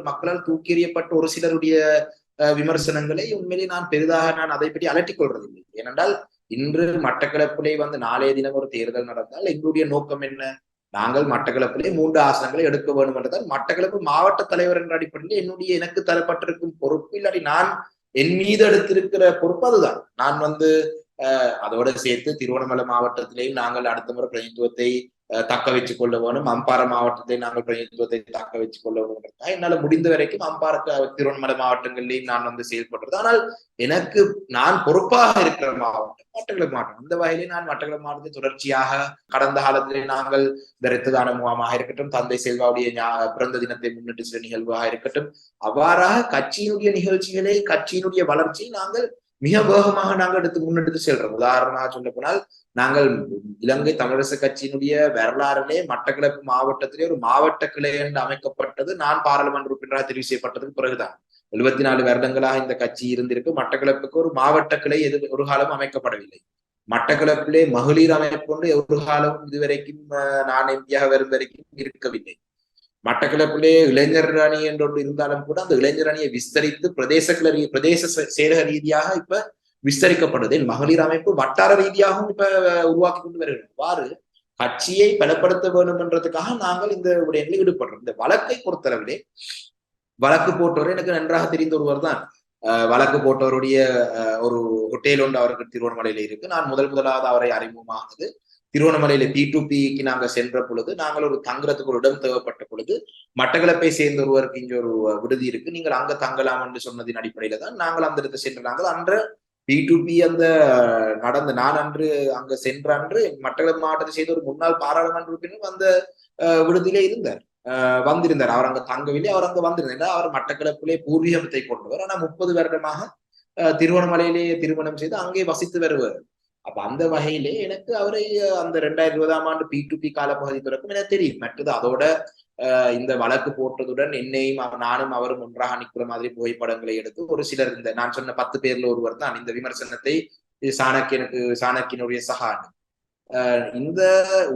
மக்களால் தூக்கி எறியப்பட்ட ஒரு சிலருடைய விமர்சனங்களை உண்மையிலே நான் பெரிதாக அதை பற்றி அலட்டிக் கொள்றதில்லை. ஏனென்றால் இன்று மட்டக்களப்பிலே நாளைய தினம் ஒரு தேர்தல் நடந்தால் எங்களுடைய நோக்கம் என்ன? நாங்கள் மட்டக்களப்பிலே 3 ஆசனங்களை எடுக்க வேண்டும் என்றால் மட்டக்களப்பு மாவட்ட தலைவர் என்ற அடிப்படையில் எனக்கு தரப்பட்டிருக்கும் பொறுப்பு இல்லாட்டி நான் என் மீது எடுத்திருக்கிற பொறுப்பு அதுதான். நான் அதோட சேர்த்து திருவண்ணாமலை மாவட்டத்திலேயும் நாங்கள் அடுத்த முறை பிரதிநிதித்துவத்தை தக்க வச்சுக் கொள்ள வேணும். அம்பாறை மாவட்டத்தை நாங்கள் பிரதிநிதித்துவத்தை தக்க வச்சுக் கொள்ள வேணும். என்னால முடிந்த வரைக்கும் அம்பாறை திருவண்ணாமலை மாவட்டங்களிலேயும் நான் செயல்படுறது. ஆனால் நான் பொறுப்பாக இருக்கிற மாவட்டம் மட்டக்களப்பு மாவட்டம். அந்த வகையிலே நான் மட்டக்களப்பு மாவட்டத்தை தொடர்ச்சியாக கடந்த காலத்திலே நாங்கள் இந்த இரத்த தான முகாமாக இருக்கட்டும், தந்தை செல்வாவுடைய பிறந்த தினத்தை முன்னிட்டு சில நிகழ்வாக இருக்கட்டும், அவ்வாறாக கட்சியினுடைய நிகழ்ச்சிகளை கட்சியினுடைய வளர்ச்சியை நாங்கள் மிக வேகமாக நாங்கள் முன்னெடுத்து செல்றோம். உதாரணமாக சொல்ல போனால் நாங்கள் இலங்கை தமிழரசு கட்சியினுடைய வரலாறுலே மட்டக்களப்பு மாவட்டத்திலே ஒரு மாவட்ட கிளை என்று அமைக்கப்பட்டது நான் பாராளுமன்ற உறுப்பினராக தெரிவு செய்யப்பட்டதுக்கு பிறகுதான். 74 வருடங்களாக இந்த கட்சி இருந்திருக்கு. மட்டக்களப்புக்கு ஒரு மாவட்ட கிளை ஒரு காலம் அமைக்கப்படவில்லை. மட்டக்களப்பிலே மகளிர் அமைப்பு கொண்டு ஒரு காலம் இதுவரைக்கும் நான் எம்பியாக வரும் வரைக்கும் இருக்கவில்லை. மட்டக்களப்பிலே இளைஞர் அணி என்று இருந்தாலும் கூட அந்த இளைஞர் அணியை விஸ்தரித்து பிரதேச செயலக ரீதியாக இப்ப விஸ்தரிக்கப்படுது. மகளிர் அமைப்பு வட்டார ரீதியாகவும் இப்ப உருவாக்கி கொண்டு வருகிறோம். அவ்வாறு கட்சியை பலப்படுத்த வேண்டும் என்றதுக்காக நாங்கள் இந்த விடயங்களில் ஈடுபடுறோம். இந்த வழக்கை பொறுத்தளவிலே வழக்கு போட்டவர் எனக்கு நன்றாக தெரிந்த ஒருவர் தான். வழக்கு போட்டவருடைய ஒரு ஹோட்டல் ஒன்று அவருக்கு திருவண்ணாமலையில இருக்கு. நான் முதலாவது அவரை அறிமுகமானது திருவண்ணாமலையில P2Pக்கு நாங்க சென்ற பொழுது, நாங்கள் ஒரு தங்குறதுக்கு ஒரு இடம் தேவைப்பட்ட பொழுது மட்டக்களப்பை சேர்ந்த ஒருவருக்கு இங்க ஒரு விடுதி இருக்கு, நீங்கள் அங்க தங்கலாம் என்று சொன்னதின் அடிப்படையில தான் நாங்கள் அந்த இடத்தை சென்று நாங்கள் அன்று P2P நான் அன்று அங்க சென்ற அன்று மட்டக்களப்பு மாவட்டத்தை செய்த ஒரு முன்னாள் பாராளுமன்ற உறுப்பினர் அந்த விடுதியிலே வந்திருந்தார். அவர் அங்க தங்கவில்லை, அவர் அங்க வந்திருந்தார். அவர் மட்டக்களப்பிலே பூர்வீகத்தை கொண்டவர். ஆனா 30 வருடமாக திருவண்ணாமலையிலேயே திருமணம் செய்து அங்கே வசித்து வருவார். அப்ப அந்த வகையிலே எனக்கு அவரை அந்த 2020ஆம் ஆண்டு P2P காலப்பகுதி பிறக்கும் எனக்கு தெரியும். மற்றது அதோட இந்த வழக்கு போட்டதுடன் என்னையும் நானும் அவரும் ஒன்றாக நிற்கிற மாதிரி புகைப்படங்களை எடுத்து ஒரு சிலர் நான் சொன்ன 10 பேர்ல ஒருவர் தான் இந்த விமர்சனத்தை சாணக்கியனுடைய சகான் இந்த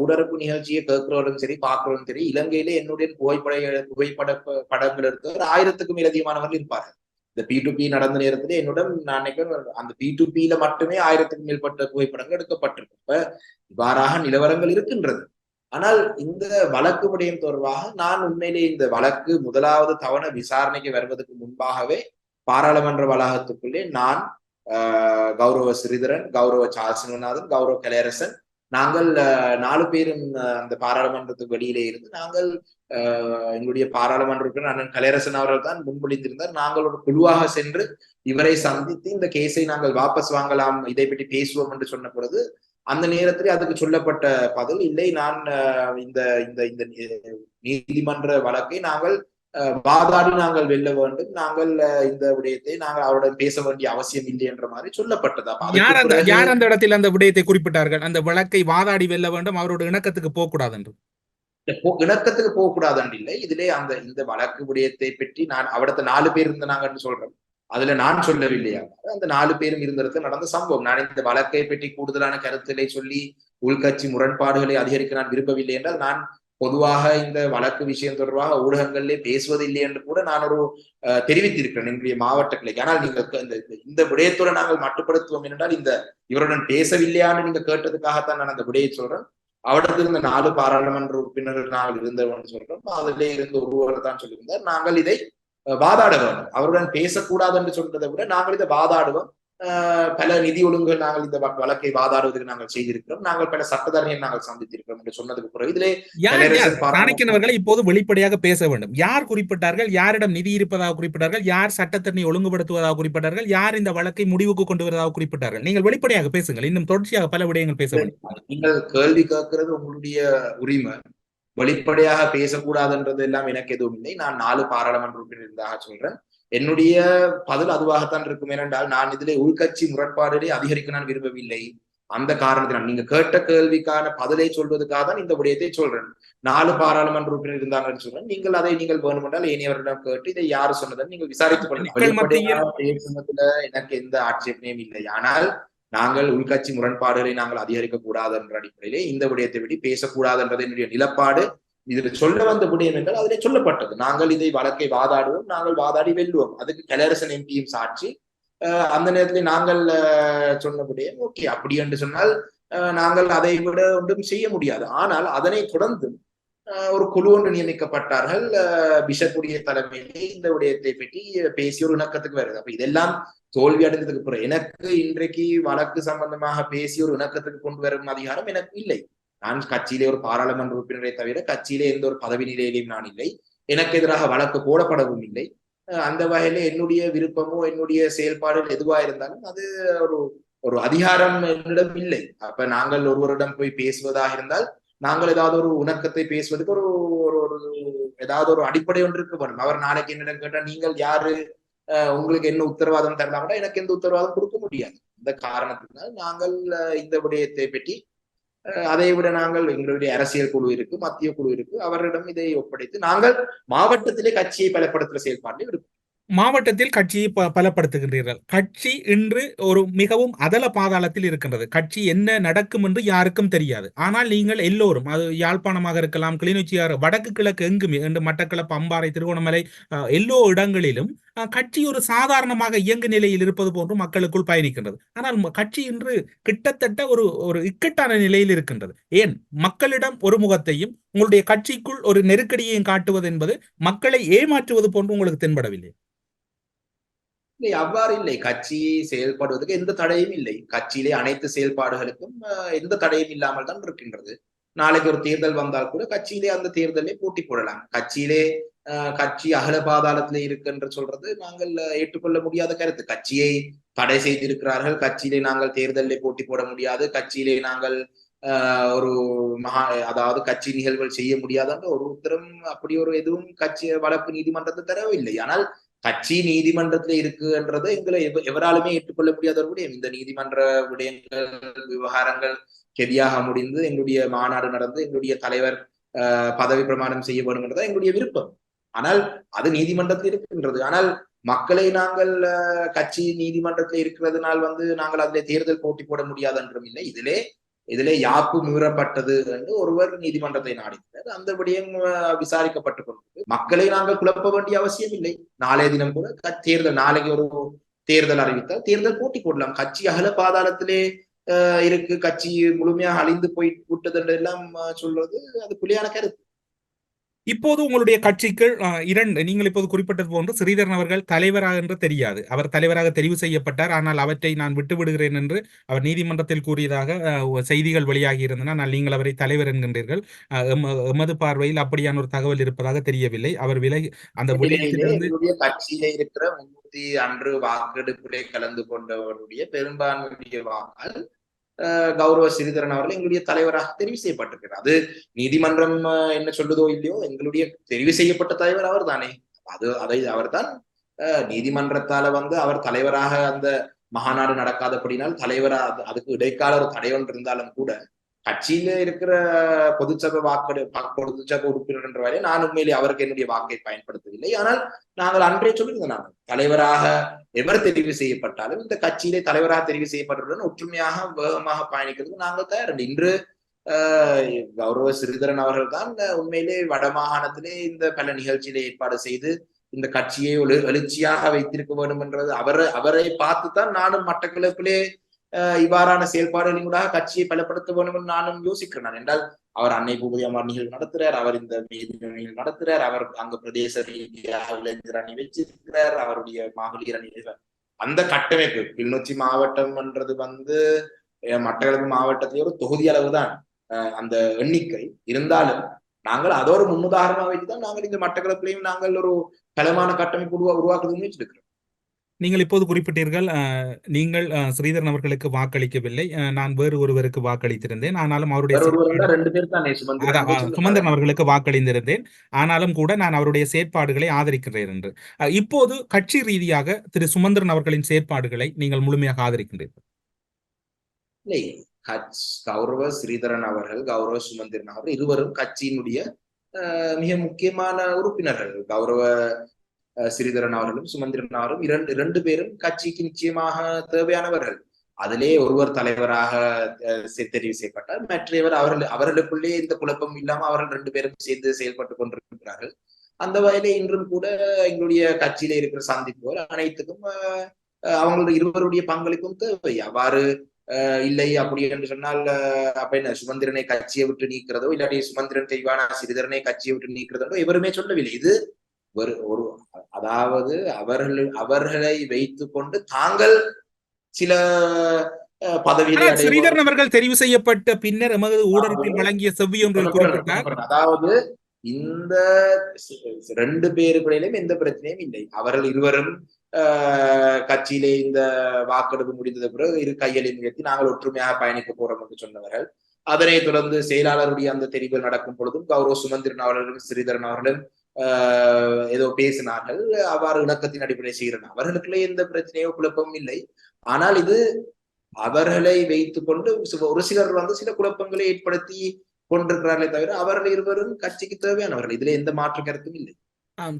உடறப்பு நிகழ்ச்சியை கேட்கிறவரும் சரி பார்க்கிறவரும் சரி, இலங்கையிலே என்னுடைய புகைப்பட படங்கள் எடுத்தவர் 1000க்கும் மேலதிகமானவர்கள் இருப்பார்கள். இந்த P2P நடந்த நேரத்திலே என்னுடன் நான் நினைக்கிறேன் அந்த P2P மட்டுமே 1000க்கும் மேற்பட்ட புகைப்படங்கள் எடுக்கப்பட்டிருக்கு. இப்ப இவ்வாறாக நிலவரங்கள் இருக்கின்றது. ஆனால் இந்த வழக்கு விடயம் தொடர்பாக நான் உண்மையிலே இந்த வழக்கு முதலாவது தவணை விசாரணைக்கு வருவதற்கு முன்பாகவே பாராளுமன்ற வளாகத்துக்குள்ளே நான் கௌரவ ஸ்ரீதரன், கௌரவ சார்ல்ஸ் சிவநாதன், கௌரவ கலையரசன், நாங்கள் 4 பேரும் அந்த பாராளுமன்றத்துக்கு வெளியிலே இருந்து நாங்கள் எங்களுடைய பாராளுமன்ற உறுப்பினர் அண்ணன் கலையரசன் அவர்கள் தான் முன்மொழிந்திருந்தார். நாங்கள் ஒரு குழுவாக சென்று இவரை சந்தித்து இந்த கேஸை நாங்கள் வாபஸ் வாங்கலாம், இதை பற்றி பேசுவோம் என்று சொன்ன பொழுது அந்த நேரத்தில் அதுக்கு சொல்லப்பட்ட பதில் இல்லை, நான் இந்த இந்த இந்த நீதிமன்ற வழக்கை நாங்கள் வாதாடி நாங்கள் வெல்ல வேண்டும், நாங்கள் இந்த விடயத்தை நாங்கள் அவருடன் பேச வேண்டிய அவசியம் இல்லை என்ற மாதிரி சொல்லப்பட்டதா. யார் அந்த இடத்தில் அந்த விடயத்தை குறிப்பிட்டார்கள்? அந்த வழக்கை வாதாடி வெல்ல வேண்டும், அவரோட இணக்கத்துக்கு போகக்கூடாது என்று. இணக்கத்துக்கு போகக்கூடாது என்று இல்லை, இதிலே அந்த இந்த வழக்கு விடயத்தை பற்றி நான் அவடத்த 4 பேர் இருந்தாங்கன்னு சொல்றேன், அதுல நான் சொல்லவில்லையா, அந்த 4 பேரும் இருந்தது நடந்த சம்பவம். நான் இந்த வழக்கை பற்றி கூடுதலான கருத்துக்களை சொல்லி உள்கட்சி முரண்பாடுகளை அதிகரிக்க நான் விரும்பவில்லை என்றால் நான் பொதுவாக இந்த வழக்கு விஷயம் தொடர்பாக ஊடகங்களிலே பேசுவதில்லை என்று கூட நான் ஒரு தெரிவித்திருக்கிறேன் என்னுடைய மாவட்ட கிளைக்கு. ஆனால் நீங்க இந்த விடயத்தோட நாங்கள் மட்டுப்படுத்துவோம் என்றால் இந்த இவருடன் பேசவில்லையான்னு நீங்க கேட்டதுக்காகத்தான் நான் அந்த விடையை சொல்றேன். அவரிடத்தில் இருந்த 4 பாராளுமன்ற உறுப்பினர்கள் நாங்கள் இருந்தவன் சொல்றோம், அதிலே இருந்து ஒருவர் தான் சொல்லியிருந்தார் நாங்கள் இதை வாதாட வேண்டும், அவருடன் பேசக்கூடாது என்று சொல்றதை விட நாங்கள் இதை வாதாடுவோம், பல நிதி ஒழுங்குகள் நாங்கள் இந்த வழக்கை வாதாடுவதற்கு நாங்கள் செய்திருக்கிறோம், நாங்கள் பல சட்டத்தரணியை நாங்கள் சந்தித்திருக்கிறோம் என்று சொன்னதுக்கு பிறகு இதிலே ராணிக்கனவர்களை இப்போது வெளிப்படையாக பேச வேண்டும். யார் குறிப்பிட்டார்கள், யாரிடம் நிதி இருப்பதாக குறிப்பிட்டார்கள், யார் சட்டத்தரணி ஒழுங்குபடுத்துவதாக குறிப்பிட்டார்கள், யார் இந்த வழக்கை முடிவுக்கு கொண்டு வருவதாக குறிப்பிட்டார்கள்? நீங்கள் வெளிப்படையாக பேசுங்கள், இன்னும் தொடர்ச்சியாக பல விடயங்கள் பேச வேண்டும். நீங்கள் கேள்வி கேட்கிறது உங்களுடைய உரிமை, வெளிப்படையாக பேசக்கூடாதுன்றது எல்லாம் எனக்கு எதுவும் இல்லை. நான் 4 பாராளுமன்ற உறுப்பினர் இருந்தாக சொல்றேன், என்னுடைய பதில் அதுவாகத்தான் இருக்கும். ஏனென்றால் நான் இதிலே உள்கட்சி முரண்பாடுகளை அதிகரிக்க நான் விரும்பவில்லை. அந்த காரணத்தினால் நீங்க கேட்ட கேள்விக்கான பதிலை சொல்வதற்காக தான் இந்த விடயத்தை சொல்றேன். 4 பாராளுமன்ற உறுப்பினர் இருந்தாங்கன்னு சொல்றேன், நீங்கள் அதை நீங்கள் வேணுமென்றால் ஏனையவரிடம் கேட்டு இதை யாரு சொன்னதுன்னு நீங்கள் விசாரித்துக் கொள்ளலாம். எனக்கு எந்த ஆட்சேபனையும் இல்லை. ஆனால் நாங்கள் உள்கட்சி முரண்பாடுகளை நாங்கள் அதிகரிக்க கூடாது என்ற அடிப்படையிலே இந்த விடயத்தை பற்றி பேசக்கூடாது என்றது என்னுடைய நிலப்பாடு. இதுல சொல்ல வந்த விடயம் என்றால் அதிலே சொல்லப்பட்டது நாங்கள் இதை வழக்கை வாதாடுவோம், நாங்கள் வாதாடி வெல்லுவோம், அதுக்கு கலையரசன் எம்பியும் சாட்சி. அந்த நேரத்தில் நாங்கள் சொன்ன விடயம் ஓகே, அப்படி என்று சொன்னால் நாங்கள் அதை விட ஒன்றும் செய்ய முடியாது. ஆனால் அதனை தொடர்ந்து ஒரு குழு ஒன்று நியமிக்கப்பட்டார்கள் பிஷப்புடைய தலைமையிலே இந்த விடயத்தை பற்றி பேசி ஒரு இணக்கத்துக்கு வருது. அப்ப இதெல்லாம் தோல்வி அடைந்ததுக்கு பிறகு எனக்கு இன்றைக்கு வழக்கு சம்பந்தமாக பேசி ஒரு இணக்கத்துக்கு கொண்டு வரும் அதிகாரம் எனக்கு இல்லை. நான் கட்சியிலே ஒரு பாராளுமன்ற உறுப்பினரை தவிர கட்சியிலே எந்த ஒரு பதவி நிலையிலையும் நான் இல்லை, எனக்கு எதிராக வழக்கு போடப்படவும் இல்லை. அந்த வகையில என்னுடைய விருப்பமோ என்னுடைய செயல்பாடுகள் எதுவா இருந்தாலும் அது ஒரு அதிகாரம் என்னிடம் இல்லை. அப்ப நாங்கள் ஒருவரிடம் போய் பேசுவதாக இருந்தால் நாங்கள் ஏதாவது ஒரு உணக்கத்தை பேசுவதற்கு ஒரு ஏதாவது ஒரு அடிப்படை ஒன்று இருக்க வேணும். அவர் நாளைக்கு என்னிடம் கேட்டா நீங்கள் யாரு, உங்களுக்கு என்ன உத்தரவாதம் தரலாம்னா எனக்கு எந்த உத்தரவாதம் கொடுக்க முடியாது. இந்த காரணத்தினால் நாங்கள் இந்த விடயத்தை பற்றி அதை விட நாங்கள் எங்களுடைய அரசியல் குழு இருக்கு, மத்திய குழு இருக்கு, அவரிடம் இதை ஒப்படைத்து நாங்கள் மாவட்டத்திலே கட்சியை பலப்படுத்துகிற செயல்பாட்டில் இருக்கும். மாவட்டத்தில் கட்சியை பலப்படுத்துகின்றீர்கள். கட்சி இன்று ஒரு மிகவும் அதல பாதாளத்தில் இருக்கின்றது. கட்சி என்ன நடக்கும் என்று யாருக்கும் தெரியாது. ஆனால் நீங்கள் எல்லோரும், அது யாழ்ப்பாணமாக இருக்கலாம், கிளிநொச்சியாக, வடக்கு கிழக்கு எங்குமே, மட்டக்களப்பு, அம்பாறை, திருகோணமலை, எல்லோ இடங்களிலும் கட்சி ஒரு சாதாரணமாக இயங்கு நிலையில் இருப்பது போன்று மக்களுக்குள் பயணிக்கின்றது. ஆனால் கட்சி இன்று கிட்டத்தட்ட ஒரு இக்கட்டான நிலையில் இருக்கின்றது. ஏன் மக்களிடம் ஒரு முகத்தையும் உங்களுடைய கட்சிக்குள் ஒரு நெருக்கடியையும் காட்டுவது என்பது மக்களை ஏமாற்றுவது போன்று உங்களுக்கு தென்படவில்லை? இல்லை, அவ்வாறு இல்லை. கட்சி செயல்படுவதற்கு எந்த தடையும் இல்லை. கட்சியிலே அனைத்து செயல்பாடுகளுக்கும் எந்த தடையும் இல்லாமல் தான் இருக்கின்றது. நாளைக்கு ஒரு தேர்தல் வந்தால் கூட கட்சியிலே அந்த தேர்தலை போட்டி போடலாம். கட்சியிலே கட்சி அகல பாதாளத்திலே இருக்குன்னு சொல்றது நாங்கள் ஏற்றுக்கொள்ள முடியாத கருத்து. கட்சியை தடை செய்திருக்கிறார்கள், கட்சியிலே நாங்கள் தேர்தலில் போட்டி போட முடியாது, கட்சியிலே நாங்கள் ஒரு அதாவது கட்சி நிகழ்வுகள் செய்ய முடியாதுன்ற ஒரு உத்தரம் அப்படி ஒரு எதுவும் கட்சி வழக்கு நீதிமன்றத்தை தரவில்லை. ஆனால் கட்சி நீதிமன்றத்துல இருக்குன்றது எங்களை எவராலுமே ஏற்றுக்கொள்ள முடியாத ஒரு விடயம். இந்த நீதிமன்ற விடயங்கள் விவகாரங்கள் கெதியாக முடிந்து எங்களுடைய மாநாடு நடந்து எங்களுடைய தலைவர் பதவி பிரமாணம் செய்ய வேண்டும் என்றது எங்களுடைய விருப்பம். ஆனால் அது நீதிமன்றத்தில் இருக்கின்றது. ஆனால் மக்களை நாங்கள் கட்சி நீதிமன்றத்தில் இருக்கிறதுனால் நாங்கள் அதிலே தேர்தல் போட்டி போட முடியாது என்றும் இல்லை. இதிலே இதிலே யாப்பு மீறப்பட்டது என்று ஒருவர் நீதிமன்றத்தை நாடினார். அந்த விடயம் விசாரிக்கப்பட்டுக் கொண்டது. மக்களை நாங்கள் குழப்ப வேண்டிய அவசியம் இல்லை. நாளைய தினம் கூட தேர்தல், நாளைக்கு ஒரு தேர்தல் அறிவித்தால் தேர்தல் போட்டி போடலாம். கட்சி அகல பாதாளத்திலே இருக்கு, கட்சி முழுமையாக அழிந்து போய் விட்டது எல்லாம் சொல்றது அது புலியான கருத்து. இப்போது உங்களுடைய கட்சிகள் இரண்டு, நீங்கள் இப்போது குறிப்பிட்டது போன்று ஸ்ரீதரன் அவர்கள் தலைவராக என்று தெரியாது. அவர் தலைவராக தெரிவு செய்யப்பட்டார். ஆனால் அவற்றை நான் விட்டு விடுகிறேன் என்று அவர் நீதிமன்றத்தில் கூறியதாக செய்திகள் வெளியாகி இருந்தன. ஆனால் நீங்கள் அவரை தலைவர் என்கின்றீர்கள். எமது பார்வையில் அப்படியான ஒரு தகவல் இருப்பதாக தெரியவில்லை. அவர் விலகி அந்த விடயத்திலிருந்து கட்சியில இருக்கிற முன்கூட்டி அன்று வாக்கெடுப்பிலே கலந்து கொண்டவருடைய பெரும்பான்மையுடைய வாக்கால் கௌரவ ஸ்ரீதரன் அவர்கள் எங்களுடைய தலைவராக தெரிவு செய்யப்பட்டிருக்கிறார். அது நீதிமன்றம் என்ன சொல்லுதோ இல்லையோ, எங்களுடைய தெரிவு செய்யப்பட்ட தலைவர் அவர் தானே. அதை அவர் தான் நீதிமன்றத்தால அவர் தலைவராக அந்த மகாநாடு நடக்காதபடினால் தலைவரா அதுக்கு இடைக்கால ஒரு தடை ஒன்று இருந்தாலும் கூட கட்சியில இருக்கிற பொதுச்சபை பொதுச்சபை உறுப்பினர் என்ற வரை நான் உண்மையிலே அவருக்கு என்னுடைய வாக்கை பயன்படுத்தவில்லை. ஆனால் நாங்கள் அன்றே சொல்லியிருந்தோம், நாங்கள் தலைவராக எவர் தெரிவு செய்யப்பட்டாலும் இந்த கட்சியிலே தலைவராக தெரிவு செய்யப்பட்டவுடன் ஒற்றுமையாக வேகமாக பயணிக்கிறதுக்கு நாங்கள் தயார். இன்று கௌரவ ஸ்ரீதரன் அவர்கள் தான் உண்மையிலே வடமாகாணத்திலே இந்த பல நிகழ்ச்சியிலே ஏற்பாடு செய்து இந்த கட்சியை எழுச்சியாக வைத்திருக்க வேண்டும் என்றது அவரை பார்த்துத்தான் நானும் மட்டக்களப்பிலே இவ்வாறான செயல்பாடுகளின் கூட கட்சியை பலப்படுத்த வேண்டும் என்று நானும் யோசிக்கிறேன். என்றால் அவர் அன்னை பூபதி அம்மாள் நிகழ்வு நடத்துறார், அவர் இந்த நிகழ்வு நடத்துறார், அவர் அங்க பிரதேச ரீதியாக இளைஞர் அணி வச்சிருக்கிறார், அவருடைய மகளிர் அணி. அந்த கட்டமைப்பு கிளிநொச்சி மாவட்டம் என்றது மட்டக்களப்பு மாவட்டத்திலே ஒரு தொகுதி அளவு தான் அந்த எண்ணிக்கை இருந்தாலும் நாங்கள் அதோடு முன்னுதாரணமாக வைத்துதான் நாங்கள் இந்த மட்டக்களப்பிலையும் நாங்கள் ஒரு பலமான கட்டமைப்பு உருவாக்குறது முயற்சிருக்கிறோம். நீங்கள் இப்போது குறிப்பிட்டீர்கள், நீங்கள் ஸ்ரீதரன் அவர்களுக்கு வாக்களிக்கவில்லை, நான் வேறு ஒருவருக்கு வாக்களித்திருந்தேன். ஆனாலும் அவருடைய சுமந்திரன் அவர்களுக்கு வாக்களித்திருந்தேன். ஆனாலும் கூட நான் அவருடைய செயற்பாடுகளை ஆதரிக்கிறேன் என்று. இப்போது கட்சி ரீதியாக திரு சுமந்திரன் அவர்களின் செயற்பாடுகளை நீங்கள் முழுமையாக ஆதரிக்கின்றீர்கள்? இல்லை, கௌரவ ஸ்ரீதரன் அவர்கள், கௌரவ சுமந்திரன் அவர்கள் இருவரும் கட்சியினுடைய மிக முக்கியமான உறுப்பினர்கள். கௌரவ ஸ்ரீதரன் அவர்களும் சுமந்திரன் அவர்களும் இரண்டு பேரும் கட்சிக்கு நிச்சயமாக தேவையானவர்கள். அதிலே ஒருவர் தலைவராக தெரிவு செய்யப்பட்டார், மற்றவர் அவர்களுக்குள்ளே இந்த குழப்பம் இல்லாம அவர்கள் ரெண்டு பேரும் சேர்ந்து செயல்பட்டு கொண்டிருக்கிறார்கள். அந்த வகையிலே இன்றும் கூட எங்களுடைய கட்சியில இருக்கிற சந்திப்புகள் அனைத்துக்கும் அவங்களுடைய இருவருடைய பங்களிப்பும் தேவை. அவ்வாறு இல்லை அப்படி என்று சொன்னால் அப்ப என்ன சுமந்திரனை கட்சியை விட்டு நீக்கிறதோ இல்லாட்டி சுமந்திரன் தெய்வான ஸ்ரீதரனை கட்சியை விட்டு நீக்கிறதோ எவருமே சொல்லவில்லை. இது ஒரு அதாவது அவர்களை வைத்துக் கொண்டு தாங்கள் சில பதவியை ஸ்ரீதரன் அவர்கள் தெரிவு செய்யப்பட்ட பின்னர் எமது ஊடகத்தில் வழங்கிய செவ்வி ஒன்றில் குறிப்பிட்டார். அதாவது இந்த ரெண்டு பேருக்குள்ளையிலும் எந்த பிரச்சனையும் இல்லை. அவர்கள் இருவரும் கட்சியிலே இந்த வாக்கெடுப்பு முடிந்தது பிறகு இரு கையெழி நிகழ்த்தி நாங்கள் ஒற்றுமையாக பயணிக்க போறோம் என்று சொன்னவர்கள். அதனை தொடர்ந்து செயலாளருடைய அந்த தெரிவுகள் நடக்கும் பொழுதும் கௌரவ சுமந்திரன் அவர்களும் ஸ்ரீதரன் அவர்களும் ஏதோ பேசினார்கள். அவ்வாறு இணக்கத்தின் அடிப்படை செய்கிறார்கள். அவர்களுக்குள்ளே எந்த பிரச்சனையோ குழப்பமும் இல்லை. ஆனால் இது அவர்களை வைத்துக் கொண்டு ஒரு சிலர் சில குழப்பங்களை ஏற்படுத்தி கொண்டிருக்கிறார்களே தவிர அவர்கள் இருவரும் கட்சிக்கு தேவையானவர்கள். இதுல எந்த மாற்று கருத்தும் இல்லை.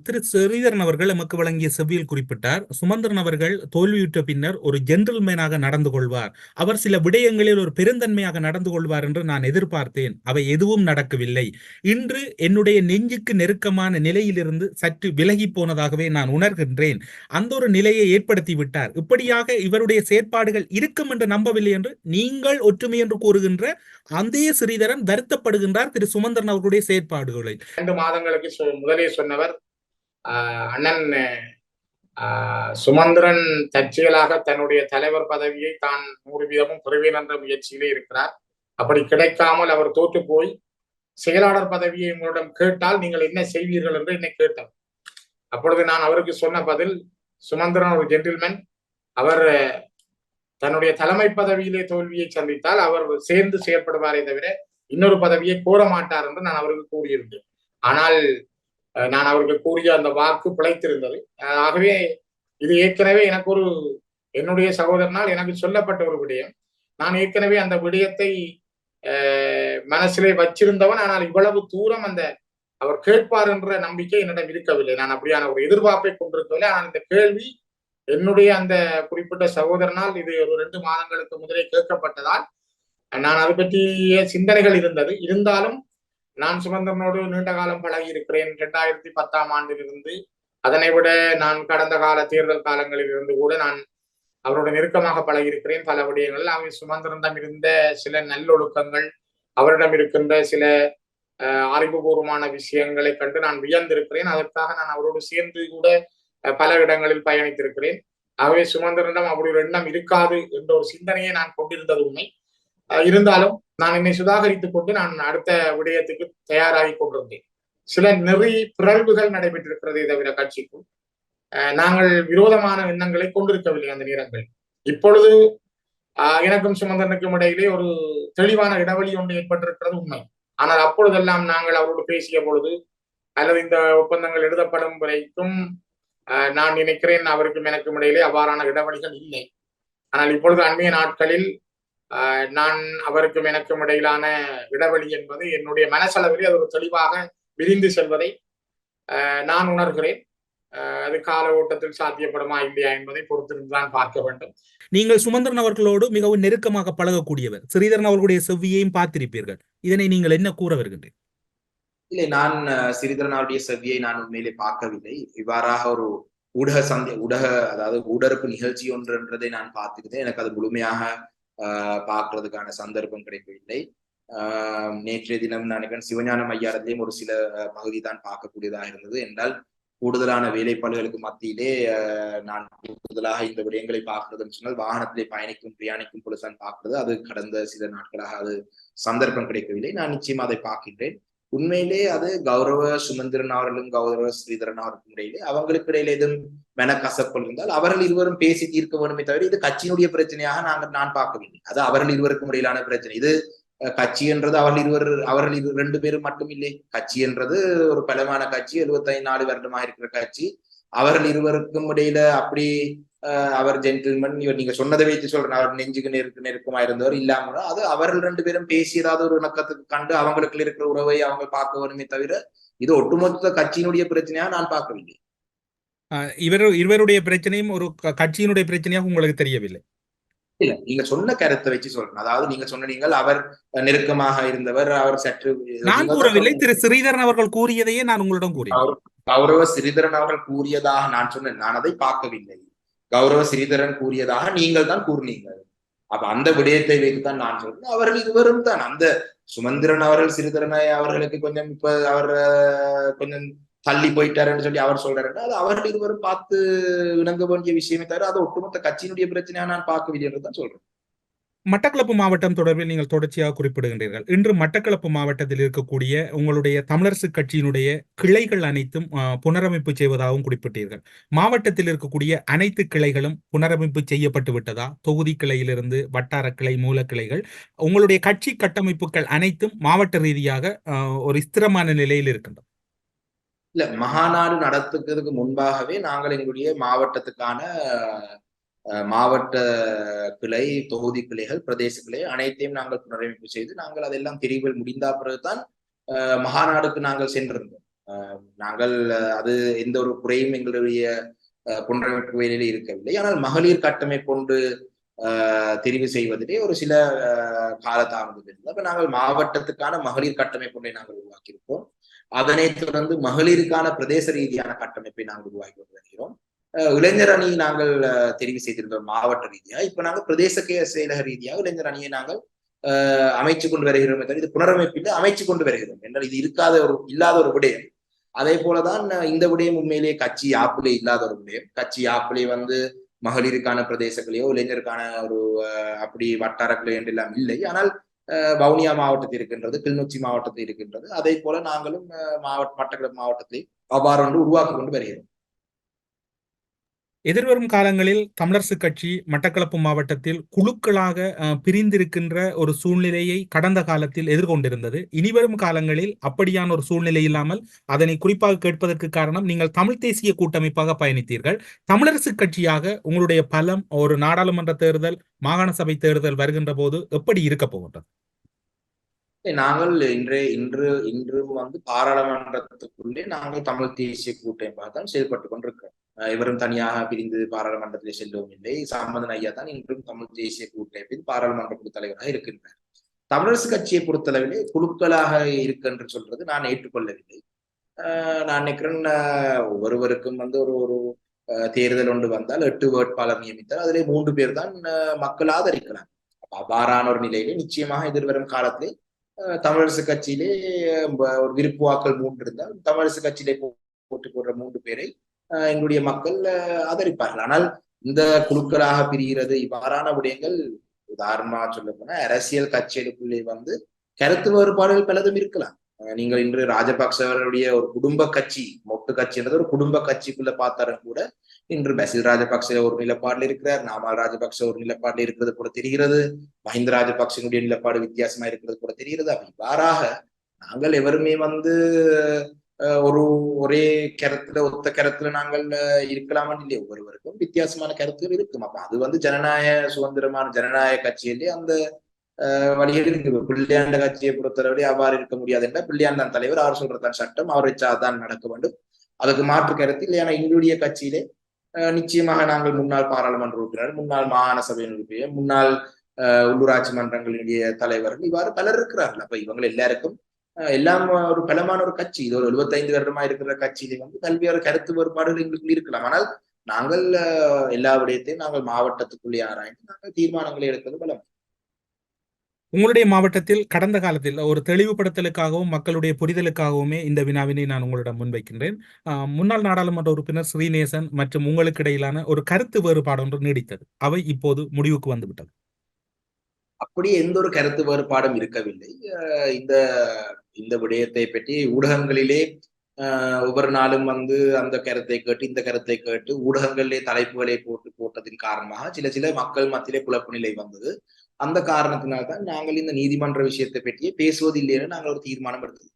திரு ஸ்ரீதரன் அவர்கள் எமக்கு வழங்கிய செவ்வியில் குறிப்பிட்டார், சுமந்திரன் அவர்கள் தோல்வியுற்ற பின்னர் ஒரு ஜென்டில்மேனாக நடந்து கொள்வார், அவர் சில விடயங்களில் ஒரு பெருந்தன்மையாக நடந்து கொள்வார் என்று நான் எதிர்பார்த்தேன். அவை எதுவும் நடக்கவில்லை. இன்று என்னுடைய நெஞ்சுக்கு நெருக்கமான நிலையிலிருந்து சற்று விலகி போனதாகவே நான் உணர்கின்றேன். அந்த ஒரு நிலையை ஏற்படுத்தி விட்டார். இப்படியாக இவருடைய செயற்பாடுகள் இருக்கும் என்று நம்பவில்லை என்று நீங்கள் ஒற்றுமை என்று கூறுகின்ற அந்த ஸ்ரீதரன் வருத்தப்படுகின்றார் திரு சுமந்திரன் அவர்களுடைய செயற்பாடுகளை. 2 மாதங்களுக்கு முதலே சொன்னவர் அண்ணன் சுமந்திரன் தற்செயலாக தன்னுடைய தலைவர் பதவியை தான் 100% பெறுவேன் என்ற முயற்சியிலே இருக்கிறார். அப்படி கிடைக்காமல் அவர் தோற்று போய் செயலாளர் பதவியை உங்களிடம் கேட்டால் நீங்கள் என்ன செய்வீர்கள் என்று என்னை கேட்டார். அப்பொழுது நான் அவருக்கு சொன்ன பதில், சுமந்திரன் ஒரு ஜென்டில்மேன், அவர் தன்னுடைய தலைமை பதவியிலே தோல்வியை சந்தித்தால் அவர் சேர்ந்து செயல்படுவாரே தவிர இன்னொரு பதவியை கோர மாட்டார் என்று நான் அவருக்கு கூறியிருந்தேன். ஆனால் நான் அவருக்கு கூறிய அந்த வாக்கு பிழைத்திருந்தது. ஆகவே இது ஏற்கனவே எனக்கு என்னுடைய சகோதரனால் எனக்கு சொல்லப்பட்ட ஒரு விடயம். நான் ஏற்கனவே அந்த விடயத்தை மனசிலே வச்சிருந்தவன். ஆனால் இவ்வளவு தூரம் அவர் கேட்பார் என்ற நம்பிக்கை என்னிடம் இருக்கவில்லை. நான் அப்படியான ஒரு எதிர்பார்ப்பை கொண்டிருக்கவில்லை. ஆனால் இந்த கேள்வி என்னுடைய அந்த குறிப்பிட்ட சகோதரனால் இது ஒரு 2 மாதங்களுக்கு முதலே கேட்கப்பட்டதால் நான் அது பற்றிய சிந்தனைகள் இருந்தாலும் நான் சுமந்திரனோடு நீண்ட காலம் பழகி இருக்கிறேன். 2010ஆம் ஆண்டிலிருந்து, அதனை விட நான் கடந்த கால தேர்தல் காலங்களில் இருந்து கூட நான் அவரோட நெருக்கமாக பழகியிருக்கிறேன். பல விடயங்கள் அவர் சுமந்திரனிடம் இருந்த சில நல்லொழுக்கங்கள், அவரிடம் இருக்கின்ற சில அறிவுபூர்வமான விஷயங்களை கண்டு நான் வியந்திருக்கிறேன். அதற்காக நான் அவரோடு சேர்ந்து கூட பல இடங்களில் பயணித்திருக்கிறேன். ஆகவே சுமந்திரனிடம் அப்படி ஒரு எண்ணம் இருக்காது என்ற ஒரு சிந்தனையை நான் கொண்டிருந்தது உண்மை. இருந்தாலும் நான் என்னை சுதாகரித்துக் கொண்டு நான் அடுத்த விடயத்துக்கு தயாராகி கொண்டிருந்தேன். சில நெறி பிறழ்வுகள் நடைபெற்றிருக்கிறதே தவிர கட்சிக்கும் நாங்கள் விரோதமான எண்ணங்களை கொண்டிருக்கவில்லை அந்த நேரங்கள். இப்பொழுது எனக்கும் சுமந்திரனுக்கும் இடையிலே ஒரு தெளிவான இடைவெளி ஒன்று ஏற்பட்டிருக்கிறது உண்மை. ஆனால் அப்பொழுதெல்லாம் நாங்கள் அவரோடு பேசிய பொழுது அல்லது இந்த ஒப்பந்தங்கள் எழுதப்படும் வரைக்கும் நான் நினைக்கிறேன் அவருக்கும் எனக்கும் இடையிலே அவ்வாறான இடைவெளிகள் இல்லை. ஆனால் இப்பொழுது அண்மைய நாட்களில் நான் அவருக்கும் எனக்கும் இடையிலான இடைவெளி என்பது என்னுடைய மனசளவிலே அது ஒரு தெளிவாக விரிந்து செல்வதை நான் உணர்கிறேன். அது கால ஓட்டத்தில் சாத்தியப்படுமா இல்லையா என்பதை பொறுத்திருந்துதான் பார்க்க வேண்டும். நீங்கள் சுமந்திரன் அவர்களோடு மிகவும் நெருக்கமாக பழகக்கூடியவர். ஸ்ரீதரன் அவர்களுடைய செவ்வியையும் பார்த்திருப்பீர்கள். இதனை நீங்கள் என்ன கூற வருகின்றீர்கள்? இல்லை, நான் ஸ்ரீதரன் அவருடைய செவ்வியை நான் உண்மையிலே பார்க்கவில்லை. இவ்வாறாக ஒரு அதாவது ஊடறுப்பு நிகழ்ச்சி ஒன்றுன்றதை நான் பார்த்திருந்தேன். எனக்கு அது முழுமையாக பார்க்கறதுக்கான சந்தர்ப்பம் கிடைக்கவில்லை. நேற்றைய தினம் நான் நினைக்கிறேன் சிவஞானம் ஐயாரத்திலேயும் ஒரு சில பகுதி தான் பார்க்கக்கூடியதாக இருந்தது. என்றால் கூடுதலான வேலைப்பாடுகளுக்கு மத்தியிலே நான் கூடுதலாக இந்த விடயங்களை பார்க்கிறதுன்னு சொன்னால் வாகனத்திலே பிரயாணிக்கும் பொழுதுதான் பார்க்கிறது. அது கடந்த சில நாட்களாக அது சந்தர்ப்பம் கிடைக்கவில்லை. நான் நிச்சயமா அதை பார்க்கின்றேன். உண்மையிலே அது கௌரவ சுமந்திரன் அவர்களும் கௌரவ ஸ்ரீதரன் அவர்களுக்கும் இடையிலே அவங்களுக்கு இடையில எதுவும் மெனக்கசப்பல் இருந்தால் அவர்கள் இருவரும் பேசி தீர்க்க வேண்டுமே தவிர இது கட்சியினுடைய பிரச்சனையாக நான் பார்க்கவில்லை. அது அவர்கள் இருவருக்கும் இடையிலான பிரச்சனை. இது கட்சி என்றது அவர்கள் 2 பேரும் மட்டும் இல்லை. கட்சி என்றது ஒரு பலமான கட்சி, 74 வருடமாக இருக்கிற கட்சி. அவர்கள் இருவருக்கும் இடையில அப்படி அவர் ஜென்டில்மேன், இவர் நீங்க சொன்னதை வைத்து சொல்றேன், அவர் நெஞ்சுக்கு நெருக்கமா இருந்தவர் இல்லாம அது அவர்கள் 2 பேரும் பேசி ஏதாவது ஒரு இணக்கத்துக்கு கண்டு அவங்களுக்கு இருக்கிற உறவை அவங்க பார்க்க வேணுமே தவிர இது ஒட்டுமொத்த கட்சியினுடைய பிரச்சனையாக நான் பார்க்கவில்லை. இருவருடைய பிரச்சனையும் ஒரு கட்சியினுடைய பிரச்சனையாக உங்களுக்கு தெரியவில்லை? இல்ல, நீங்க சொன்ன கருத்தை வச்சு சொல்றேன். அதாவது நீங்க சொன்னீங்கள் அவர் நெருக்கமாக இருந்தவர், அவர் சற்று நான் கூறவில்லை. திரு ஸ்ரீதரன் அவர்கள் கூறியதையே நான் உங்களிடம் கூறினேன். கௌரவ ஸ்ரீதரன் அவர்கள் கூறியதாக நான் சொன்னேன். நான் அதை பார்க்கவில்லை. கௌரவ ஸ்ரீதரன் கூறியதாக நீங்கள் தான் கூறினீர்கள். அப்ப அந்த விடயத்தை வைத்துதான் நான் சொல்றேன். அவர்கள் இருவரும் தான் அந்த சுமந்திரன் அவர்கள் ஸ்ரீதரனை அவர்களுக்கு கொஞ்சம் இப்ப அவர் கொஞ்சம் தள்ளி போயிட்டாருன்னு சொல்லி அவர் சொல்றாருன்னா அது அவர்கள் இருவரும் பார்த்து இணங்க வேண்டிய விஷயமே தவிர அது ஒட்டுமொத்த கட்சியினுடைய பிரச்சனையா நான் பார்க்கவில்லை என்று தான் சொல்றேன். மட்டக்களப்பு மாவட்டம் தொடர்பில் நீங்கள் தொடர்ச்சியாக குறிப்பிடுகின்றீர்கள். இன்று மட்டக்களப்பு மாவட்டத்தில் இருக்கக்கூடிய உங்களுடைய தமிழரசு கட்சியினுடைய கிளைகள் அனைத்தும் புனரமைப்பு செய்வதாகவும் குறிப்பிட்டீர்கள். மாவட்டத்தில் இருக்கக்கூடிய அனைத்து கிளைகளும் புனரமைப்பு செய்யப்பட்டு விட்டதா? தொகுதி கிளையிலிருந்து வட்டார கிளை, மூல கிளைகள், உங்களுடைய கட்சி கட்டமைப்புகள் அனைத்தும் மாவட்ட ரீதியாக ஒரு ஸ்திரமான நிலையில் இருக்கின்றன? இல்ல, மகாநாடு நடத்துக்கிறதுக்கு முன்பாகவே நாங்கள் எங்களுடைய மாவட்டத்துக்கான மாவட்ட கிளை, தொகுதி கிளைகள், பிரதேச கிளை அனைத்தையும் நாங்கள் புனரமைப்பு செய்து நாங்கள் அதெல்லாம் தெரிவுகள் முடிந்த பிறகுதான் மகாநாடுக்கு நாங்கள் சென்றிருந்தோம். நாங்கள் அது எந்த ஒரு குறையும் எங்களுடைய புனரமைப்பு வேலையில இருக்கவில்லை. ஆனால் மகளிர் கட்டமைப்பு கொண்டு தெரிவு செய்வதிலே ஒரு சில காலதாமதம் இருந்தது. அப்ப நாங்கள் மாவட்டத்துக்கான மகளிர் கட்டமைப்பு ஒன்றை நாங்கள் உருவாக்கியிருக்கோம். அதனைத் தொடர்ந்து மகளிருக்கான பிரதேச ரீதியான கட்டமைப்பை நாங்கள் உருவாக்கி கொண்டு வருகிறோம். இளைஞர் அணி நாங்கள் தெரிவு செய்திருந்தோம் மாவட்ட ரீதியா. இப்ப நாங்கள் பிரதேச செயலக ரீதியாக இளைஞர் அணியை நாங்கள் அமைச்சு கொண்டு வருகிறோம். இது புனரமைப்பில் அமைச்சு கொண்டு வருகிறோம் என்றால் இது இல்லாத ஒரு விடயம். அதே போலதான் இந்த விடயம் உண்மையிலேயே கட்சி ஆப்பிளே இல்லாத ஒரு விடயம். கட்சி ஆப்பிளே மகளிருக்கான பிரதேசங்களையோ இளைஞருக்கான ஒரு அப்படி வட்டாரங்களோ என்றெல்லாம் இல்லை. ஆனால் வவுனியா மாவட்டத்தில் இருக்கின்றது, கிளிநொச்சி மாவட்டத்தில் இருக்கின்றது. அதே போல நாங்களும் மட்டக்களப்பு மாவட்டத்தை அவ்வாறு உருவாக்கி கொண்டு வருகிறோம். எதிர்வரும் காலங்களில் தமிழரசு கட்சி மட்டக்களப்பு மாவட்டத்தில் குழுக்களாக பிரிந்திருக்கின்ற ஒரு சூழ்நிலையை கடந்த காலத்தில் எதிர்கொண்டிருந்தது. இனிவரும் காலங்களில் அப்படியான ஒரு சூழ்நிலை இல்லாமல், அதனை குறிப்பாக கேட்பதற்கு காரணம் நீங்கள் தமிழ் தேசிய கூட்டமைப்பாக பயணித்தீர்கள். தமிழரசு கட்சியாக உங்களுடைய பலம் ஒரு நாடாளுமன்ற தேர்தல், மாகாண சபை தேர்தல் வருகின்ற போது எப்படி இருக்க போகின்றது? நாங்கள் இன்று பாராளுமன்றத்துக்குள்ளே நாங்கள் தமிழ் தேசிய கூட்டமைப்பாக தான் செயல்பட்டு கொண்டிருக்கிறோம். இவரும் தனியாக பிரிந்து பாராளுமன்றத்திலே செல்லவும் இல்லை. சம்பந்தன் ஐயா தான் இன்றும் தமிழ் தேசிய கூட்டமைப்பின் பாராளுமன்ற குழு தலைவராக இருக்கின்றார். தமிழரசு கட்சியை பொறுத்தளவிலே குழுக்களாக இருக்கு என்று சொல்றது நான் ஏற்றுக்கொள்ளவில்லை. நான் நினைக்கிறேன் ஒவ்வொருவருக்கும் ஒரு ஒரு தேர்தல் ஒன்று வந்தால் 8 வேட்பாளர் நியமித்தால் அதிலே 3 பேர் தான் மக்கள் ஆதரிக்கலாம். அவ்வாறான ஒரு நிலையிலே நிச்சயமாக எதிர்வரும் காலத்திலே தமிழரசு கட்சியிலே ஒரு விருப்பு வாக்கள் 3 இருந்தால் தமிழரசு கட்சியிலே போட்டு போடுற 3 பேரை எங்களுடைய மக்கள் ஆதரிப்பார்கள். ஆனால் இந்த குழுக்களாக பிரிகிறது இவ்வாறான விடயங்கள் உதாரணமா சொல்ல போனா அரசியல் கட்சிகளுக்குள்ளே கருத்து வேறுபாடுகள் பலதும் இருக்கலாம். நீங்கள் இன்று ராஜபக்சவருடைய ஒரு குடும்ப கட்சி, மொட்டு கட்சின்றது ஒரு குடும்ப கட்சிக்குள்ள பார்த்தாலும் கூட இன்று பசில் ராஜபக்ச ஒரு நிலப்பாடுல இருக்கிறார், நாமல் ராஜபக்ச ஒரு நிலப்பாடுல இருக்கிறது கூட தெரிகிறது, மஹிந்த ராஜபக்சனுடைய நிலப்பாடு வித்தியாசமா இருக்கிறது கூட தெரிகிறது. அப்ப இவ்வாறாக நாங்கள் எவருமே ஒரே கருத்துல ஒத்த கருத்துல நாங்கள் இருக்கலாமான்னு இல்லையா, ஒவ்வொருவருக்கும் வித்தியாசமான கருத்துகள் இருக்கும். அப்ப அது ஜனநாயக சுதந்திரமான ஜனநாயக கட்சியிலே அந்த வழிகள் இருக்கு. பிள்ளையாண்ட கட்சியை பொறுத்தவரை அவ்வாறு இருக்க முடியாது என்ற பிள்ளையான் தான் தலைவர், அவர் சொல்றதான் சட்டம், அவரை சாதான் நடக்க வேண்டும், அதுக்கு மாற்று கருத்து இல்லை. ஏன்னா எங்களுடைய கட்சியிலே நிச்சயமாக நாங்கள் முன்னாள் பாராளுமன்ற உறுப்பினர், முன்னாள் மாகாண சபையின் உறுப்பினர், முன்னாள் உள்ளூராட்சி மன்றங்களினுடைய தலைவர்கள் இவ்வாறு பலர் இருக்கிறார்கள். அப்ப இவங்க எல்லாருக்கும் எல்லாம் ஒரு பலமான ஒரு கட்சி, இது ஒரு 75 வருடமா இருக்கிற கட்சியிலே பல்வேறு கருத்து வேறுபாடுகள் எங்களுக்கு இருக்கலாம். ஆனால் நாங்கள் எல்லா விடயத்தையும் நாங்கள் மாவட்டத்துக்குள்ளே ஆராய்ந்து நாங்கள் தீர்மானங்களை எடுக்கிறது பலம். உங்களுடைய மாவட்டத்தில் கடந்த காலத்தில் ஒரு தெளிவுபடுத்தலுக்காகவும் மக்களுடைய புரிதலுக்காகவுமே இந்த வினாவினை நான் உங்களிடம் முன்வைக்கின்றேன். முன்னாள் நாடாளுமன்ற உறுப்பினர் ஸ்ரீநேசன் மற்றும் உங்களுக்கு இடையிலான ஒரு கருத்து வேறுபாடு ஒன்று நீடித்தது, அவை இப்போது முடிவுக்கு வந்துவிட்டது. அப்படி எந்த ஒரு கருத்து வேறுபாடும் இருக்கவில்லை. இந்த விடயத்தை பற்றி ஊடகங்களிலே ஒவ்வொரு நாளும் அந்த கருத்தை கேட்டு இந்த கருத்தை கேட்டு ஊடகங்களிலே தலைப்புகளை போட்டதின் காரணமாக சில மக்கள் மத்தியிலே குழப்ப நிலை வந்தது. அந்த காரணத்தினால்தான் நாங்கள் இந்த நீதிமன்ற விஷயத்தை பற்றியே பேசுவதில்லை என நாங்கள் ஒரு தீர்மானம் எடுத்தது.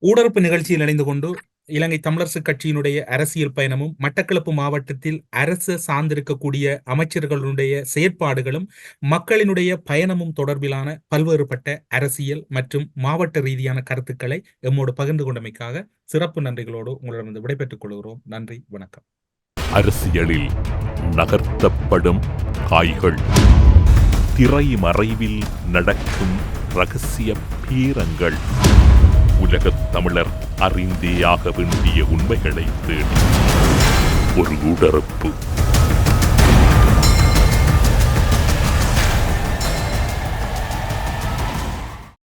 ஊடறுப்பு நிகழ்ச்சியில் இணைந்து கொண்டு இலங்கை தமிழரசு கட்சியினுடைய அரசியல் பயணமும் மட்டக்களப்பு மாவட்டத்தில் அரசு சார்ந்திருக்கக்கூடிய அமைச்சர்களுடைய செயற்பாடுகளும் மக்களினுடைய பயணமும் தொடர்பிலான பல்வேறுபட்ட அரசியல் மற்றும் மாவட்ட ரீதியான கருத்துக்களை எம்மோடு பகிர்ந்து கொண்டமைக்காக சிறப்பு நன்றிகளோடு உங்களிடம் விடைபெற்றுக் கொள்கிறோம். நன்றி, வணக்கம். அரசியலில் நகர்த்தப்படும் காய்கள், திரை மறைவில் நடக்கும் ரகசிய பீரங்கள், உலகத் தமிழர் அறிந்தேயாக வேண்டிய உண்மைகளை தேடி ஒரு ஊடறுப்பு.